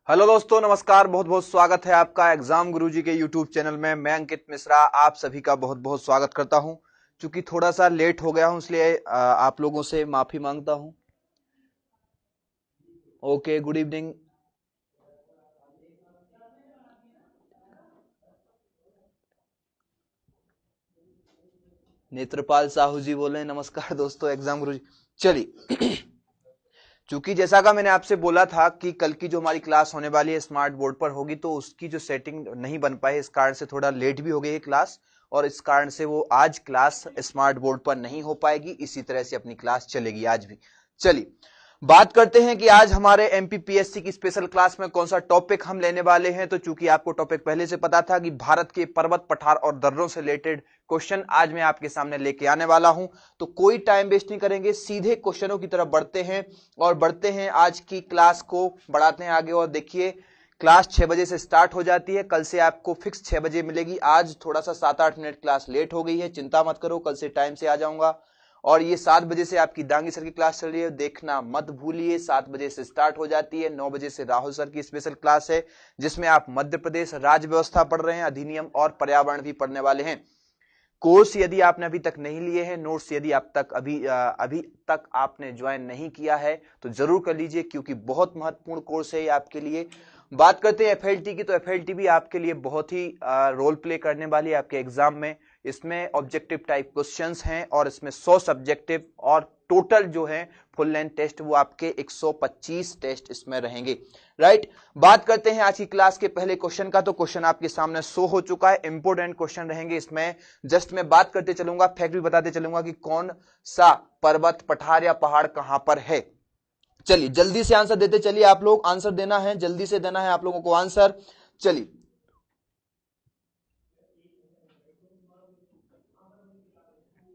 Hello दोस्तों, नमस्कार। बहुत बहुत स्वागत है आपका एग्जाम गुरुजी के यूट्यूब चैनल में। मैं अंकित मिश्रा आप सभी का बहुत बहुत स्वागत करता हूं। चूंकि थोड़ा सा लेट हो गया हूं इसलिए आप लोगों से माफी मांगता हूं। Okay, good evening. Netrapal Sahu ji बोले नमस्कार दोस्तों एग्जाम गुरुजी। चलिए चूंकि जैसा का मैंने आपसे बोला था कि कल की जो हमारी क्लास होने वाली है स्मार्ट बोर्ड पर होगी, तो उसकी जो सेटिंग नहीं बन पाई, इस कारण से थोड़ा लेट भी हो गई है क्लास, और इस कारण से वो आज क्लास स्मार्ट बोर्ड पर नहीं हो पाएगी। इसी तरह से अपनी क्लास चलेगी आज भी। चलिए बात करते हैं कि आज हमारे एमपीपीएससी की स्पेशल क्लास में कौन सा टॉपिक हम लेने वाले हैं। तो चूंकि आपको टॉपिक पहले से पता था कि भारत के पर्वत, पठार और दर्रों से रिलेटेड क्वेश्चन आज मैं आपके सामने लेके आने वाला हूं, तो कोई टाइम वेस्ट नहीं करेंगे, सीधे क्वेश्चनों की तरफ बढ़ते हैं और बढ़ते हैं आज की क्लास को बढ़ाते हैं आगे। और देखिए क्लास 6 बजे से स्टार्ट हो जाती है, कल से आपको फिक्स 6 बजे मिलेगी। आज थोड़ा सा 7-8 मिनट क्लास लेट हो गई है, चिंता मत करो, कल से टाइम से आ जाऊंगा। और ये 7 बजे से आपकी दांगी सर की क्लास चल रही है, देखना मत भूलिए। 7 बजे से स्टार्ट हो जाती है, 9 बजे से राहुल सर की स्पेशल क्लास है, जिसमें आप मध्य प्रदेश राज्य व्यवस्था पढ़ रहे हैं, अधिनियम और पर्यावरण भी पढ़ने वाले हैं। कोर्स यदि आपने अभी तक नहीं लिए हैं, नोट्स यदि अभी तक आपने ज्वाइन नहीं किया है तो जरूर कर लीजिए, क्योंकि बहुत महत्वपूर्ण कोर्स है ये आपके लिए। बात करते हैं एफएलटी की, तो एफएलटी भी आपके लिए बहुत ही रोल प्ले करने वाली है आपके एग्जाम में। इसमें ऑब्जेक्टिव टाइप क्वेश्चंस हैं और इसमें 100 सब्जेक्टिव और टोटल जो है फुल लेंथ टेस्ट वो आपके 125 टेस्ट इसमें रहेंगे। राइट, बात करते हैं आज की क्लास के पहले क्वेश्चन का। तो क्वेश्चन आपके सामने शो हो चुका है, इंपोर्टेंट क्वेश्चन रहेंगे इसमें। जस्ट मैं बात करते चलूंगा, फैक्ट भी बताते चलूंगा कि कौन सा पर्वत, पठार या पहाड़ कहां पर है। चलिए जल्दी से आंसर देते चलिए, आप लोग आंसर देना है, जल्दी से देना है आप लोगों को आंसर। चलिए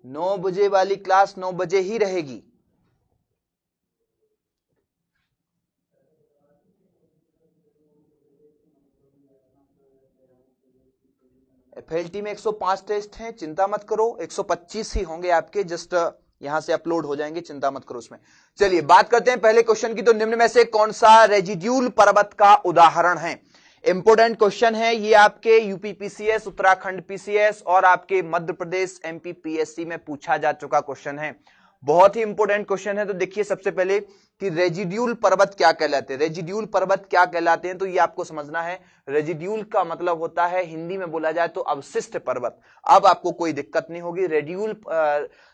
9 बजे वाली क्लास 9 बजे ही रहेगी। एफएलटी में 105 टेस्ट हैं, चिंता मत करो, 125 ही होंगे आपके, जस्ट यहां से अपलोड हो जाएंगे, चिंता मत करो उसमें। चलिए बात करते हैं पहले क्वेश्चन की। तो निम्न में से कौन सा रेजिड्यूल पर्वत का उदाहरण है? इंपोर्टेंट क्वेश्चन है ये, आपके यूपी पीसीएस, उत्तराखंड पीसीएस और आपके मध्य प्रदेश एमपी पीएससी में पूछा जा चुका क्वेश्चन है। बहुत ही इंपोर्टेंट क्वेश्चन है। तो देखिए सबसे पहले कि रेजिड्यूल पर्वत क्या कहलाते हैं। रेजिड्यूल पर्वत क्या कहलाते हैं, तो ये आपको समझना है। रेजिड्यूल का मतलब होता है, हिंदी में बोला जाए तो अवशिष्ट पर्वत। अब आपको कोई दिक्कत नहीं होगी। रेडियूल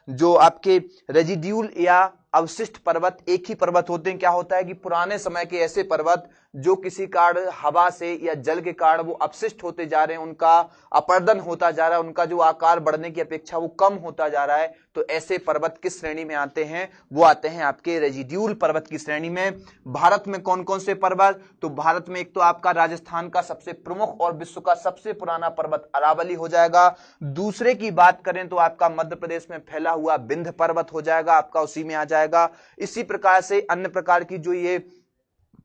जो आपके रेजिड्यूल या अवशिष्ट पर्वत एक ही पर्वत होते हैं। क्या होता है कि पुराने समय के ऐसे पर्वत जो किसी कारण हवा से या जल के कारण वो अपशिष्ट होते जा रहे हैं, उनका अपर्दन होता जा रहा है, उनका जो आकार बढ़ने की अपेक्षा वो कम होता जा रहा है, तो ऐसे पर्वत किस श्रेणी में आते हैं? वो आते हैं आपके रेजिड्यूल पर्वत की श्रेणी में। भारत में कौन कौन से पर्वत? तो भारत में एक तो आपका राजस्थान का सबसे प्रमुख और विश्व का सबसे पुराना पर्वत अरावली हो जाएगा। दूसरे की बात करें तो आपका मध्य प्रदेश में फैला हुआ विंध्य पर्वत हो जाएगा, आपका उसी में आ जाएगा। इसी प्रकार से अन्य प्रकार की जो ये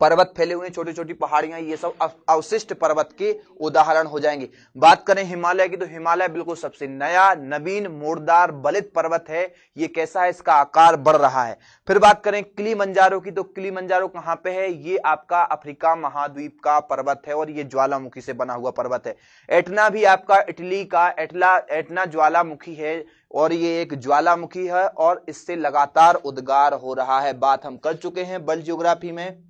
पर्वत फैले हुए छोटी छोटी पहाड़ियां, ये सब अवशिष्ट पर्वत के उदाहरण हो जाएंगे। बात करें हिमालय की, तो हिमालय बिल्कुल सबसे नया, नवीन, मोड़दार, बलित पर्वत है। ये कैसा है? इसका आकार बढ़ रहा है। फिर बात करें किलिमंजारो की, तो किलिमंजारो कहां पे है? ये आपका अफ्रीका महाद्वीप का पर्वत है और ये ज्वालामुखी से बना हुआ पर्वत है। एटना भी आपका इटली का एटना ज्वालामुखी है और ये एक ज्वालामुखी है और इससे लगातार उद्गार हो रहा है। बात हम कर चुके हैं वर्ल्ड ज्योग्राफी में।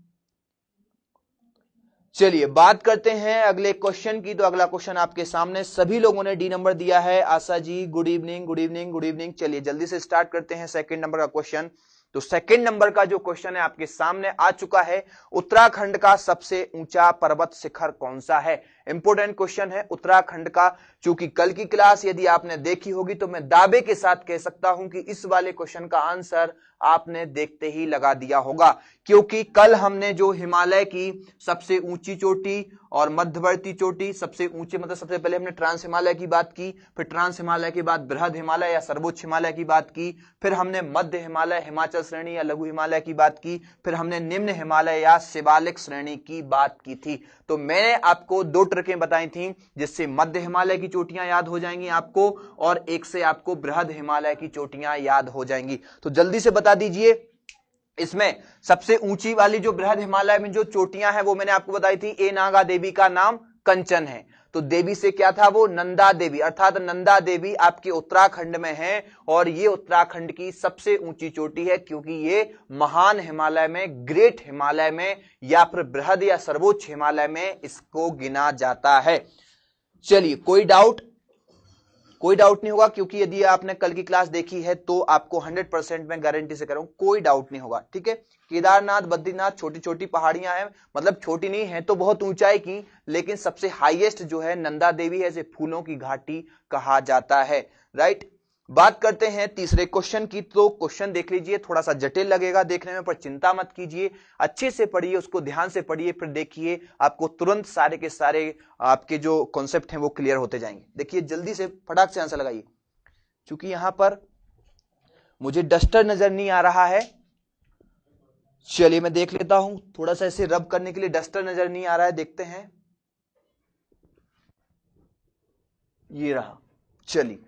चलिए बात करते हैं अगले क्वेश्चन की। तो अगला क्वेश्चन आपके सामने, सभी लोगों ने डी नंबर दिया है। Asha ji good evening, good evening, good evening. चलिए जल्दी से स्टार्ट करते हैं सेकंड नंबर का क्वेश्चन। तो सेकंड नंबर का जो क्वेश्चन है आपके सामने आ चुका है, उत्तराखंड का सबसे ऊंचा पर्वत शिखर कौन सा है? इंपोर्टेंट क्वेश्चन है उत्तराखंड का। चूंकि कल की क्लास यदि आपने देखी होगी तो मैं दावे के साथ कह सकता हूं कि इस वाले क्वेश्चन का आंसर आपने देखते ही लगा दिया होगा, क्योंकि कल हमने जो हिमालय की सबसे ऊंची चोटी और मध्यवर्ती चोटी, सबसे ऊंचे मतलब सबसे पहले हमने ट्रांस हिमालय की बात की, फिर ट्रांस हिमालय के बाद बृहद हिमालय या सर्वोच्च हिमालय की बात की, फिर हमने मध्य हिमालय, हिमाचल श्रेणी या लघु हिमालय की बात की, फिर हमने निम्न हिमालय या शिवालिक श्रेणी की बात की थी। तो मैंने आपको 2 ट्रिकें बताई थी, जिससे मध्य हिमालय की चोटियां याद हो जाएंगी आपको और एक से आपको बृहद हिमालय की चोटियां याद हो जाएंगी। तो जल्दी से बता दीजिए इसमें सबसे ऊंची वाली जो बृहद हिमालय में जो चोटियां हैं वो मैंने आपको बताई थी, ए नागा देवी का नाम कंचन है। तो देवी से क्या था वो नंदा देवी, अर्थात नंदा देवी आपके उत्तराखंड में है और ये उत्तराखंड की सबसे ऊंची चोटी है, क्योंकि ये महान हिमालय में, ग्रेट हिमालय में या फिर बृहद या सर्वोच्च हिमालय में इसको गिना जाता है। चलिए, कोई डाउट नहीं होगा, क्योंकि यदि आपने कल की क्लास देखी है तो आपको 100% मैं गारंटी से कह रहा हूं कोई डाउट नहीं होगा। ठीक है, केदारनाथ बद्रीनाथ छोटी छोटी पहाड़ियां हैं, मतलब छोटी नहीं है तो बहुत ऊंचाई की, लेकिन सबसे हाईएस्ट जो है नंदा देवी है, इसे फूलों की घाटी कहा जाता है। राइट, बात करते हैं तीसरे क्वेश्चन की। तो क्वेश्चन देख लीजिए, थोड़ा सा जटिल लगेगा देखने में, पर चिंता मत कीजिए, अच्छे से पढ़िए, उसको ध्यान से पढ़िए, फिर देखिए आपको तुरंत सारे के सारे आपके जो कॉन्सेप्ट हैं वो क्लियर होते जाएंगे। देखिए जल्दी से फटाक से आंसर लगाइए, क्योंकि यहां पर मुझे डस्टर नजर नहीं आ रहा है। चलिए मैं देख लेता हूं, थोड़ा सा ऐसे रब करने के लिए डस्टर नजर नहीं आ रहा है, देखते हैं, ये रहा। चलिए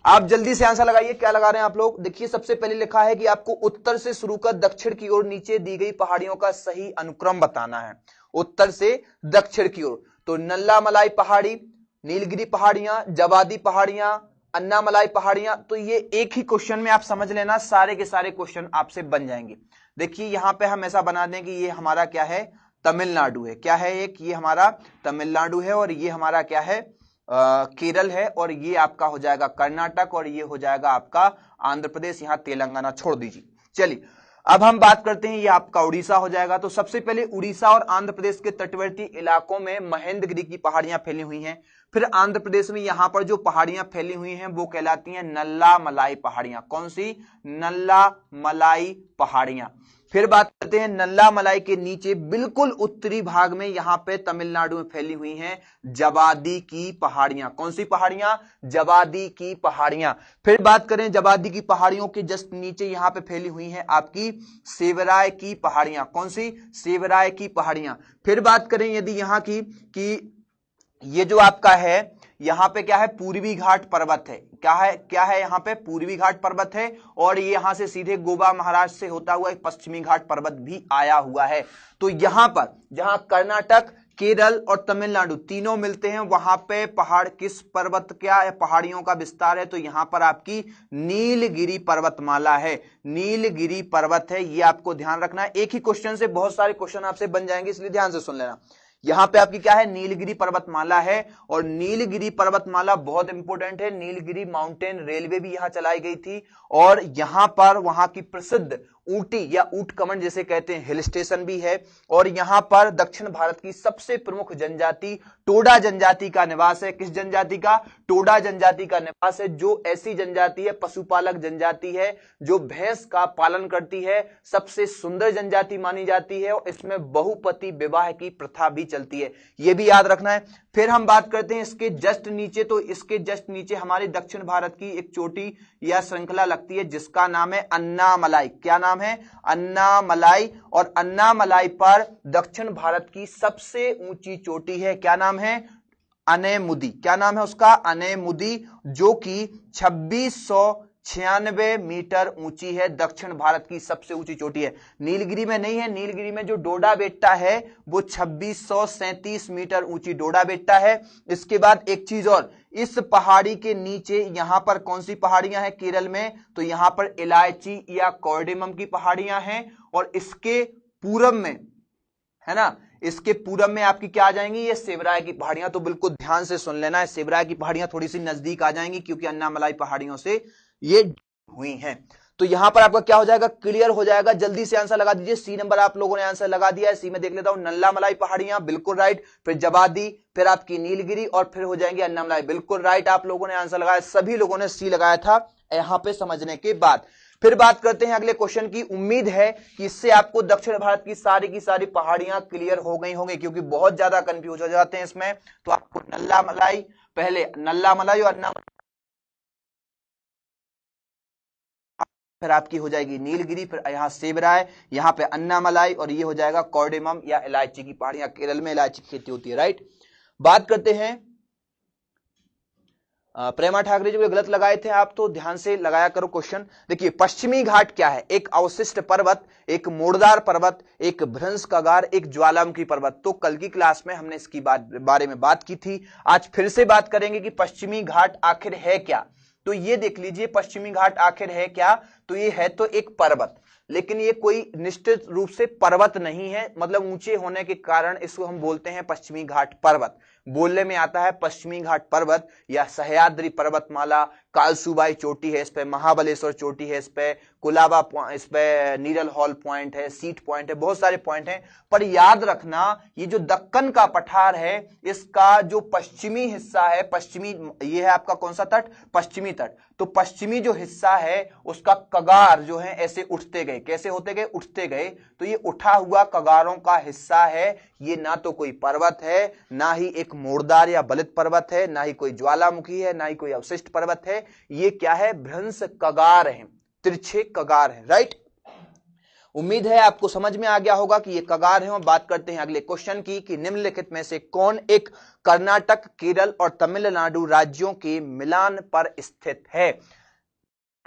आप जल्दी से आंसर लगाइए, क्या लगा रहे हैं आप लोग। देखिए सबसे पहले लिखा है कि आपको उत्तर से शुरू कर दक्षिण की ओर नीचे दी गई पहाड़ियों का सही अनुक्रम बताना है। उत्तर से दक्षिण की ओर, तो नल्लामलाई पहाड़ी, नीलगिरी पहाड़ियां, जवादी पहाड़ियां, अन्नामलाई पहाड़ियां, तो ये एक ही क्वेश्चन में आप समझ लेना, सारे के सारे क्वेश्चन आपसे बन जाएंगे। देखिए यहां पे हम ऐसा बना दें कि ये हमारा क्या है, तमिलनाडु है, क्या है एक, ये हमारा तमिलनाडु है, और ये हमारा क्या है, केरल है, और ये आपका हो जाएगा कर्नाटक, और ये हो जाएगा आपका आंध्र प्रदेश, यहां तेलंगाना छोड़ दीजिए। चलिए अब हम बात करते हैं, ये आपका उड़ीसा हो जाएगा। तो सबसे पहले उड़ीसा और आंध्र प्रदेश के तटवर्ती इलाकों में महेंद्रगिरी की पहाड़ियां फैली हुई हैं। फिर आंध्र प्रदेश में यहां पर जो पहाड़ियां फैली हुई हैं वो कहलाती हैं नल्लामलाई पहाड़ियां। कौन सी, नल्लामलाई पहाड़ियां। फिर बात करते हैं नल्लामलाई के नीचे बिल्कुल उत्तरी भाग में यहां पे तमिलनाडु में फैली हुई हैं जवादी की पहाड़ियां। कौन सी पहाड़ियां, जवादी की पहाड़ियां। फिर बात करें जवादी की पहाड़ियों के जस्ट नीचे यहां पे फैली हुई हैं आपकी सेवराय की पहाड़ियां। कौन सी, सेवराय की पहाड़ियां। फिर बात करें यदि यहां की कि ये जो आपका है यहां पे क्या है, पूर्वी घाट पर्वत है, क्या है यहाँ पे, पूर्वी घाट पर्वत है, और ये यहां से सीधे गोवा महाराष्ट्र से होता हुआ एक पश्चिमी घाट पर्वत भी आया हुआ है। तो यहां पर जहां कर्नाटक, केरल और तमिलनाडु तीनों मिलते हैं, वहां पे पहाड़ किस पर्वत, क्या है, पहाड़ियों का विस्तार है, तो यहां पर आपकी नीलगिरी पर्वतमाला है, नीलगिरी पर्वत है, ये आपको ध्यान रखना है। एक ही क्वेश्चन से बहुत सारे क्वेश्चन आपसे बन जाएंगे, इसलिए ध्यान से सुन लेना। यहां पे आपकी क्या है, नीलगिरी पर्वतमाला है, और नीलगिरी पर्वतमाला बहुत इंपॉर्टेंट है। नीलगिरी माउंटेन रेलवे भी यहां चलाई गई थी, और यहां पर वहां की प्रसिद्ध ऊटी या ऊटकमंड जिसे कहते हैं हिल स्टेशन भी है, और यहां पर दक्षिण भारत की सबसे प्रमुख जनजाति टोडा जनजाति का निवास है। किस जनजाति का, टोडा जनजाति का निवास है, जो ऐसी जनजाति है, पशुपालक जनजाति है, जो भैंस का पालन करती है, सबसे सुंदर जनजाति मानी जाती है, और इसमें बहुपति विवाह की प्रथा भी चलती है, यह भी याद रखना है। फिर हम बात करते हैं इसके जस्ट नीचे, तो इसके जस्ट नीचे हमारी दक्षिण भारत की एक चोटी या श्रृंखला लगती है जिसका नाम है अन्नामलाई। क्या नाम है, अन्नामलाई, और अन्नामलाई पर दक्षिण भारत की सबसे ऊंची चोटी है, क्या नाम है, अनेमुदी। क्या नाम है उसका, अनेमुदी, जो कि 2696 मीटर ऊंची है, दक्षिण भारत की सबसे ऊंची चोटी है। नीलगिरी में नहीं है, नीलगिरी में जो डोडा बेट्टा है वो 2637 मीटर ऊंची डोडा बेट्टा है। इसके बाद एक चीज और, इस पहाड़ी के नीचे यहां पर कौन सी पहाड़ियां हैं केरल में, तो यहां पर इलायची या कॉर्डेमम की पहाड़ियां हैं, और इसके पूरब में है ना, इसके पूरब में आपकी क्या आ जाएंगी, ये सेवराय की पहाड़ियां। तो बिल्कुल ध्यान से सुन लेना है, सेवराय की पहाड़ियां थोड़ी सी नजदीक आ जाएंगी क्योंकि अन्नामलाई पहाड़ियों से ये हुई हैं। तो यहां पर आपका क्या हो जाएगा, क्लियर हो जाएगा। जल्दी से आंसर लगा दीजिए। सी नंबर आप लोगों ने आंसर लगा दिया है, सी में देख लेता हूं, नल्लामलाई पहाड़ियां, बिल्कुल राइट। फिर जवादी, फिर आपकी नीलगिरी, और फिर हो जाएंगे अन्नामलाई, बिल्कुल राइट। आप लोगों ने आंसर लगाया, सभी लोगों ने सी लगाया था यहां पे समझने के बाद। फिर बात करते हैं अगले क्वेश्चन की। उम्मीद है कि इससे आपको दक्षिण भारत की सारी पहाड़ियां क्लियर हो गई होंगी, क्योंकि बहुत ज्यादा कंफ्यूज हो जाते हैं इसमें। तो आपको नल्लामलाई, पहले नल्लामलाई और अन्नामलाई, फिर आपकी हो जाएगी नीलगिरी, फिर यहां सेवराय, यहां पे अन्नामलाई, और ये हो जाएगा कॉर्डेमम या इलायची की पहाड़ियां। केरल में इलायची की खेती होती है, राइट। बात करते हैं प्रेमा ठाकरे जी को गलत लगाए थे आप, तो ध्यान से लगाया करो क्वेश्चन। देखिए पश्चिमी घाट क्या है? एक अवशिष्ट पर्वत, एक मोड़दार पर्वत, एक भ्रंश कगार, एक ज्वालामुखी पर्वत। तो कल की क्लास में हमने इसकी बारे में बात की थी। आज फिर से बात करेंगे कि पश्चिमी घाट आखिर है क्या। तो ये देख लीजिए पश्चिमी घाट आखिर है क्या। तो ये है तो एक पर्वत, लेकिन ये कोई निश्चित रूप से पर्वत नहीं है, मतलब ऊंचे होने के कारण इसको हम बोलते हैं पश्चिमी घाट पर्वत। बोलने में आता है पश्चिमी घाट पर्वत या सह्याद्री पर्वतमाला, कालसूबाई चोटी है इस पे, महाबलेश्वर चोटी है इस पे, कुलाबा इस पे, नीरल हॉल पॉइंट है, सीट पॉइंट है, बहुत सारे पॉइंट हैं। पर याद रखना ये जो दक्कन का पठार है इसका जो पश्चिमी हिस्सा है, पश्चिमी ये है आपका कौन सा तट? पश्चिमी तट। तो पश्चिमी जो हिस्सा है उसका कगार जो है ऐसे उठते गए, कैसे होते गए? उठते गए। तो ये उठा हुआ कगारों का हिस्सा है। ये ना तो कोई पर्वत है, ना ही एक मोड़दार या बलित पर्वत है, ना ही कोई ज्वालामुखी है, ना ही कोई अवशिष्ट पर्वत है। ये क्या है? भ्रंश कगार है, तिरछे कगार है। राइट, उम्मीद है आपको समझ में आ गया होगा कि ये कगार है। और बात करते हैं अगले क्वेश्चन की कि निम्नलिखित में से कौन एक कर्नाटक, केरल और तमिलनाडु राज्यों के मिलान पर स्थित है?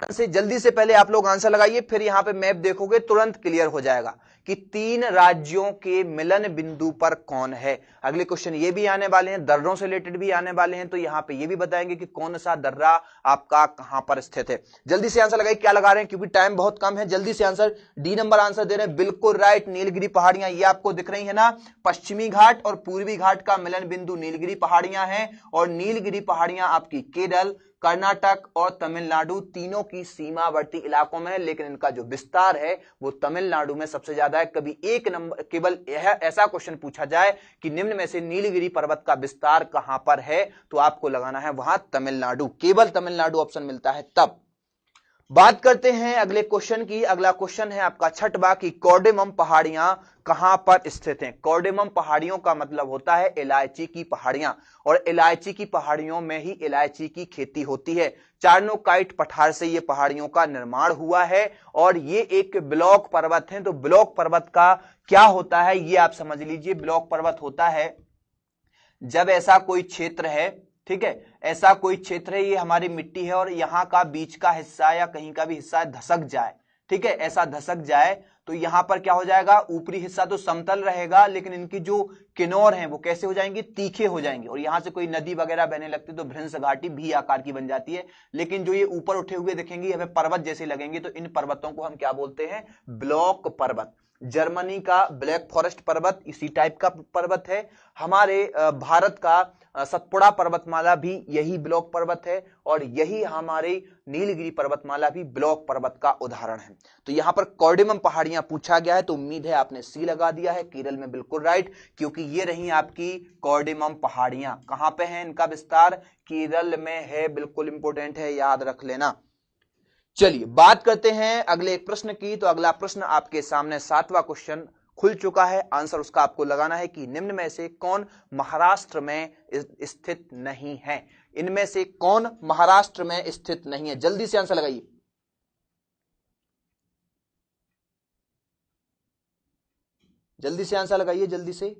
से जल्दी से पहले आप लोग आंसर लगाइए, फिर यहां पे मैप देखोगे तुरंत क्लियर हो जाएगा कि 3 राज्यों के मिलन बिंदु पर कौन है। अगले क्वेश्चन ये भी आने वाले हैं, दर्रों से रिलेटेड भी आने वाले हैं, तो यहां पे ये भी बताएंगे कि कौन सा दर्रा आपका कहां पर स्थित है। जल्दी से आंसर लगाइए, क्या लगा रहे हैं क्योंकि टाइम बहुत कम है। जल्दी से आंसर, डी नंबर आंसर दे रहे हैं, बिल्कुल राइट, नीलगिरी पहाड़ियां। ये आपको दिख रही है ना, पश्चिमी घाट और पूर्वी घाट का मिलन बिंदु नीलगिरी पहाड़ियां हैं। और नीलगिरी पहाड़ियां आपकी केरल, कर्नाटक और तमिलनाडु तीनों की सीमावर्ती इलाकों में है, लेकिन इनका जो विस्तार है वो तमिलनाडु में सबसे ज्यादा है। कभी एक नंबर केवल यह ऐसा क्वेश्चन पूछा जाए कि निम्न में से नीलगिरी पर्वत का विस्तार कहां पर है, तो आपको लगाना है वहां तमिलनाडु, केवल तमिलनाडु ऑप्शन मिलता है तब। बात करते हैं अगले क्वेश्चन की। अगला क्वेश्चन है आपका छठवां कि कॉर्डेमम पहाड़ियां कहां पर स्थित हैं? कॉर्डेमम पहाड़ियों का मतलब होता है इलायची की पहाड़ियां, और इलायची की पहाड़ियों में ही इलायची की खेती होती है। चार्नोकाइट पठार से ये पहाड़ियों का निर्माण हुआ है और ये एक ब्लॉक पर्वत है। तो ब्लॉक पर्वत का क्या होता है ये आप समझ लीजिए। ब्लॉक पर्वत होता है जब ऐसा कोई क्षेत्र है, ठीक है, ऐसा कोई क्षेत्र है, ये हमारी मिट्टी है और यहां का बीच का हिस्सा या कहीं का भी हिस्सा धसक जाए, ठीक है, ऐसा धसक जाए तो यहां पर क्या हो जाएगा? ऊपरी हिस्सा तो समतल रहेगा, लेकिन इनकी जो किनार हैं वो कैसे हो जाएंगे? तीखे हो जाएंगे। और यहां से कोई नदी वगैरह बहने लगती तो भ्रंश घाटी भी आकार की बन जाती है। लेकिन जो ये ऊपर उठे हुए दिखेंगे हमें पर्वत जैसे लगेंगे, तो इन पर्वतों को हम क्या बोलते हैं? ब्लॉक पर्वत। जर्मनी का ब्लैक फॉरेस्ट पर्वत इसी टाइप का पर्वत है। हमारे भारत का सतपुड़ा पर्वतमाला भी यही ब्लॉक पर्वत है, और यही हमारी नीलगिरी पर्वतमाला भी ब्लॉक पर्वत का उदाहरण है। तो यहां पर कॉर्डेमम पहाड़ियां पूछा गया है, तो उम्मीद है आपने सी लगा दिया है। केरल में बिल्कुल राइट, क्योंकि ये रही आपकी कॉर्डेमम पहाड़ियां। कहां पे है इनका विस्तार? केरल में है, बिल्कुल इंपोर्टेंट है, याद रख लेना। चलिए बात करते हैं अगले एक प्रश्न की। तो अगला प्रश्न आपके सामने 7वां क्वेश्चन खुल चुका है। आंसर उसका आपको लगाना है कि निम्न में से कौन महाराष्ट्र में स्थित नहीं है? इनमें से कौन महाराष्ट्र में स्थित नहीं है? जल्दी से आंसर लगाइए। जल्दी से आंसर लगाइए, जल्दी से,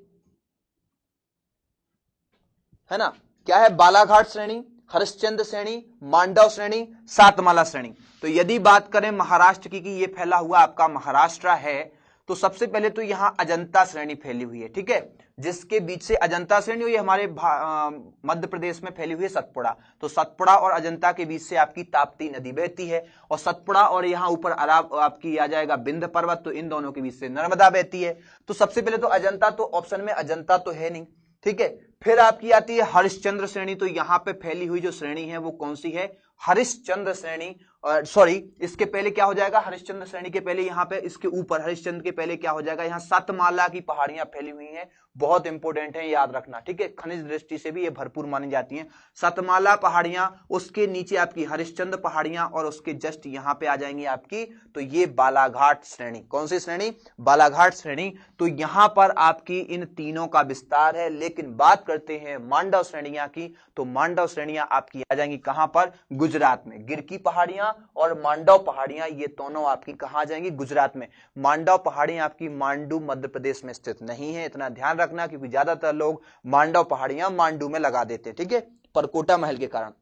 है ना। क्या है? बालाघाट श्रेणी, हरिश्चंद्र श्रेणी, मांडव श्रेणी, सातमाला श्रेणी। तो यदि बात करें महाराष्ट्र की कि ये फैला हुआ आपका महाराष्ट्र है, तो सबसे पहले तो यहां अजंता श्रेणी फैली हुई है, ठीक है, जिसके बीच से अजंता श्रेणी हुई हमारे मध्य प्रदेश में फैली हुई है सतपुड़ा। तो सतपुड़ा और अजंता के बीच से आपकी ताप्ती नदी बहती है, और सतपुड़ा और यहां ऊपर आपकी आ जाएगा विंध्य पर्वत, तो इन दोनों के बीच से नर्मदा बहती है। तो सबसे पहले तो अजंता, तो ऑप्शन में अजंता तो है नहीं, ठीक है। फिर आपकी आती है हरिश्चंद्र श्रेणी। तो यहां पे फैली हुई जो श्रेणी है वो कौन सी है? हरिश्चंद्र श्रेणी। सॉरी, इसके पहले क्या हो जाएगा? हरिश्चंद्र श्रेणी के पहले यहां पे, इसके ऊपर हरिश्चंद्र के पहले क्या हो जाएगा? यहां सतमाला की पहाड़ियां फैली हुई हैं, बहुत इंपॉर्टेंट है, याद रखना, ठीक है। खनिज दृष्टि से भी ये भरपूर मानी जाती हैं। सतमाला पहाड़ियां, उसके नीचे आपकी हरिश्चंद्र पहाड़ियां, और उसके जस्ट यहां पे आ जाएंगी आपकी, तो ये बालाघाट श्रेणी। कौन सी श्रेणी? बालाघाट श्रेणी। तो यहां पर आपकी इन तीनों का विस्तार है। लेकिन बात करते हैं मांडव श्रेणियां की, तो मांडव श्रेणियां आपकी आ जाएंगी कहां पर? गुजरात में। गिर की पहाड़ियां और मांडव पहाड़ियां ये दोनों आपकी कहां जाएंगी? गुजरात में। मांडव पहाड़ियां आपकी मांडू मध्य प्रदेश में स्थित नहीं है, इतना ध्यान रखना, क्योंकि ज्यादातर लोग मांडव पहाड़ियां मांडू में लगा देते हैं, ठीक है, परकोटा महल के कारण।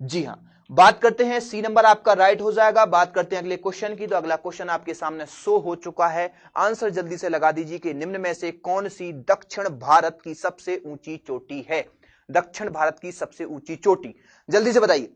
जी हां, बात करते हैं सी नंबर आपका राइट हो जाएगा। बात करते हैं अगले क्वेश्चन की, तो अगला क्वेश्चन आपके सामने शो हो चुका है। आंसर जल्दी से लगा दीजिए कि निम्न में से कौन सी दक्षिण भारत की सबसे ऊंची चोटी है। दक्षिण भारत की सबसे ऊंची चोटी जल्दी से बताइए।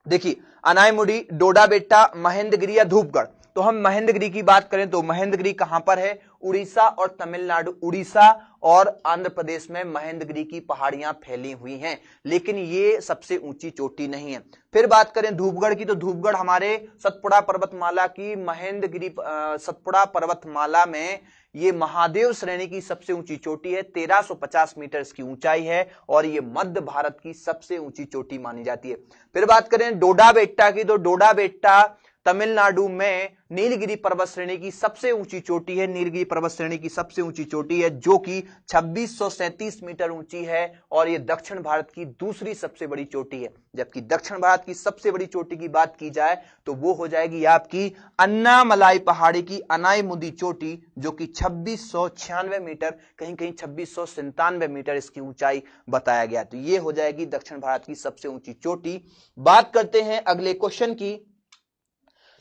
देखिए, अनायमुड़ी, डोडा बेट्टा, महेंद्रगिरी या धूपगढ़। तो हम महेंद्रगिरी की बात करें तो महेंद्रगिरी कहां पर है? उड़ीसा और तमिलनाडु, उड़ीसा और आंध्र प्रदेश में महेंद्रगिरी की पहाड़ियां फैली हुई हैं, लेकिन ये सबसे ऊंची चोटी नहीं है। फिर बात करें धूपगढ़ की, तो धूपगढ़ हमारे सतपुड़ा पर्वतमाला की महेंद्रगिरी सतपुड़ा पर्वतमाला में ये महादेव श्रेणी की सबसे ऊंची चोटी है। 1350 मीटर इसकी ऊंचाई है और ये मध्य भारत की सबसे ऊंची चोटी मानी जाती है। फिर बात करें डोडा बेट्टा की, तो डोडा बेट्टा तमिलनाडु में नीलगिरी पर्वत श्रेणी की सबसे ऊंची चोटी है। नीलगिरी पर्वत श्रेणी की सबसे ऊंची चोटी है जो कि 2637 मीटर ऊंची है और यह दक्षिण भारत की दूसरी सबसे बड़ी चोटी है। जबकि दक्षिण भारत की सबसे बड़ी चोटी की बात की जाए तो वो हो जाएगी आपकी अन्नामलाई पहाड़ी की अनायमुदी चोटी, जो कि 2696 मीटर, कहीं कहीं 2697 मीटर इसकी ऊंचाई बताया गया। तो ये हो जाएगी दक्षिण भारत की सबसे ऊंची चोटी। बात करते हैं अगले क्वेश्चन की,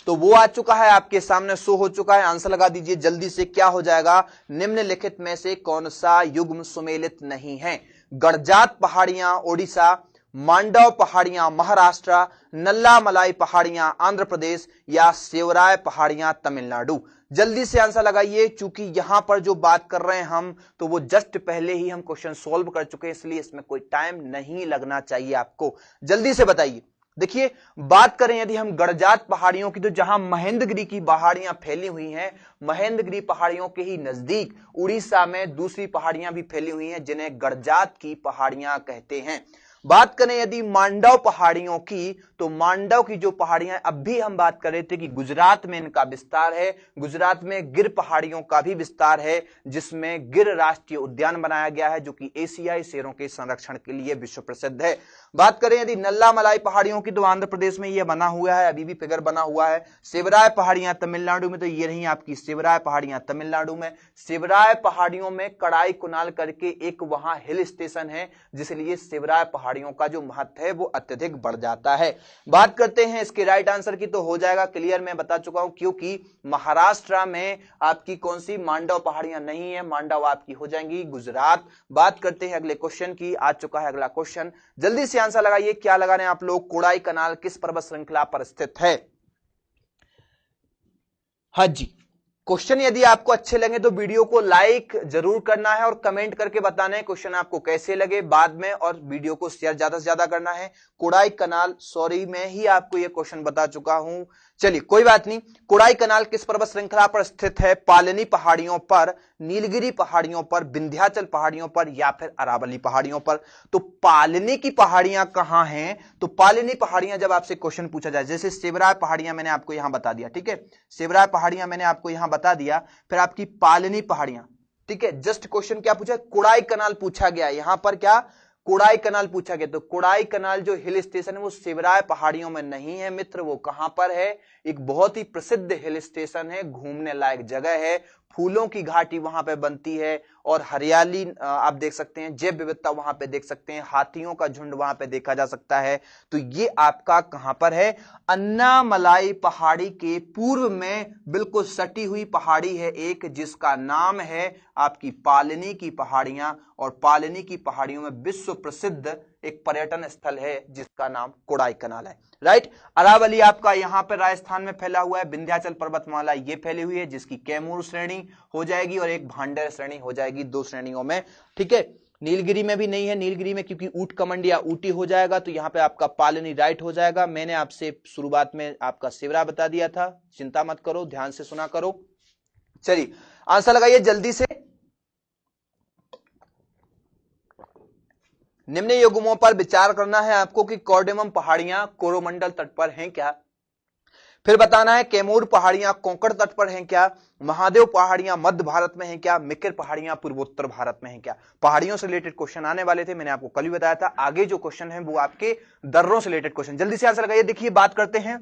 तो वो आ चुका है आपके सामने, शो हो चुका है। आंसर लगा दीजिए जल्दी से, क्या हो जाएगा? निम्नलिखित में से कौन सा युग्म सुमेलित नहीं है? गड़जात पहाड़ियां ओडिशा, मांडव पहाड़ियां महाराष्ट्र, नल्लामलाई पहाड़ियां आंध्र प्रदेश या सेवराय पहाड़ियां तमिलनाडु। जल्दी से आंसर लगाइए, क्योंकि यहां पर जो बात कर रहे हैं हम, तो वो जस्ट पहले ही हम क्वेश्चन सोल्व कर चुके हैं, इसलिए इसमें कोई टाइम नहीं लगना चाहिए आपको। जल्दी से बताइए। देखिए, बात करें यदि हम गड़जात पहाड़ियों की, तो जहां महेंद्रगिरी की पहाड़ियां फैली हुई हैं, महेंद्रगिरी पहाड़ियों के ही नजदीक उड़ीसा में दूसरी पहाड़ियां भी फैली हुई हैं जिन्हें गड़जात की पहाड़ियां कहते हैं। बात करें यदि मांडव पहाड़ियों की, तो मांडव की जो पहाड़ियां, अब भी हम बात कर रहे थे कि गुजरात में इनका विस्तार है। गुजरात में गिर पहाड़ियों का भी विस्तार है, जिसमें गिर राष्ट्रीय उद्यान बनाया गया है, जो कि एशियाई शेरों के संरक्षण के लिए विश्व प्रसिद्ध है। बात करें यदि नल्लामलाई पहाड़ियों की, तो आंध्र प्रदेश में यह बना हुआ है, अभी भी फिगर बना हुआ है। सेवराय पहाड़ियां तमिलनाडु में, तो ये रही आपकी सेवराय पहाड़ियां तमिलनाडु में। सेवराय पहाड़ियों में कड़ाई कुनाल करके एक वहां हिल स्टेशन है, जिसलिए सेवराय पहाड़ियों का जो महत्व है वो अत्यधिक बढ़ जाता है। बात करते हैं इसके राइट आंसर की, तो हो जाएगा क्लियर, मैं बता चुका हूं, क्योंकि महाराष्ट्र में आपकी कौन सी मांडव पहाड़ियां नहीं है, मांडव आपकी हो जाएंगी गुजरात। बात करते हैं अगले क्वेश्चन की, आ चुका है अगला क्वेश्चन, जल्दी से आंसर लगाइए। क्या लगा रहे हैं आप लोग? कोडाई कनाल किस पर्वत श्रृंखला पर स्थित है? हाँ जी, क्वेश्चन यदि आपको अच्छे लगे तो वीडियो को लाइक जरूर करना है और कमेंट करके बताना है क्वेश्चन आपको कैसे लगे बाद में, और वीडियो को शेयर ज्यादा से ज्यादा करना है। कोडाई कनाल, सॉरी मैं ही आपको यह क्वेश्चन बता चुका हूं, चलिए कोई बात नहीं। कोडाई कनाल किस पर्वत श्रृंखला पर स्थित है? पालनी पहाड़ियों पर, नीलगिरी पहाड़ियों पर, विंध्याचल पहाड़ियों पर या फिर अरावली पहाड़ियों पर? तो पालनी की पहाड़ियां कहां हैं? तो पालनी पहाड़ियां जब आपसे क्वेश्चन पूछा जाए, जैसे सेवराय पहाड़ियां मैंने आपको यहां बता दिया, ठीक है, सेवराय पहाड़ियां मैंने आपको यहां बता दिया, फिर आपकी पालनी पहाड़ियां, ठीक है। जस्ट क्वेश्चन क्या पूछा? कोडाई कनाल पूछा गया, यहां पर क्या कोडाई कनाल पूछा गया। तो कोडाई कनाल जो हिल स्टेशन है वो सेवराय पहाड़ियों में नहीं है मित्र, वो कहां पर है? एक बहुत ही प्रसिद्ध हिल स्टेशन है, घूमने लायक जगह है, फूलों की घाटी वहां पे बनती है और हरियाली आप देख सकते हैं, जैव विविधता वहां पे देख सकते हैं, हाथियों का झुंड वहां पे देखा जा सकता है। तो ये आपका कहां पर है? अन्नामलाई पहाड़ी के पूर्व में बिल्कुल सटी हुई पहाड़ी है एक, जिसका नाम है आपकी पालनी की पहाड़ियां, और पालनी की पहाड़ियों में विश्व प्रसिद्ध एक पर्यटन स्थल है जिसका नाम कोडाई कनाल है। राइट, अरावली आपका यहां पर राजस्थान में फैला हुआ है, विंध्याचल पर्वतमाला ये फैली हुई है जिसकी कैमूर श्रेणी हो जाएगी और एक भांडेर श्रेणी हो जाएगी, दो श्रेणियों में, ठीक है। नीलगिरी में भी नहीं है, नीलगिरी में क्योंकि ऊट कमंड या ऊटी हो जाएगा, तो यहां पे आपका पालनी राइट हो जाएगा। मैंने आपसे शुरुआत में आपका सेवरा बता दिया था, चिंता मत करो, ध्यान से सुना करो। चलिए आंसर लगाइए जल्दी से। निम्न युग्मों पर विचार करना है आपको कि कॉर्डेमम पहाड़ियां कोरोमंडल तट पर हैं क्या, फिर बताना है कैमूर पहाड़ियां कोंकण तट पर हैं क्या, महादेव पहाड़ियां मध्य भारत में हैं क्या, मिकिर पहाड़ियां पूर्वोत्तर भारत में हैं क्या। पहाड़ियों से रिलेटेड क्वेश्चन आने वाले थे, मैंने आपको कल भी बताया था। आगे जो क्वेश्चन है वो आपके दर्रों से रिलेटेड क्वेश्चन, जल्दी से आंसर लगाइए। देखिए बात करते हैं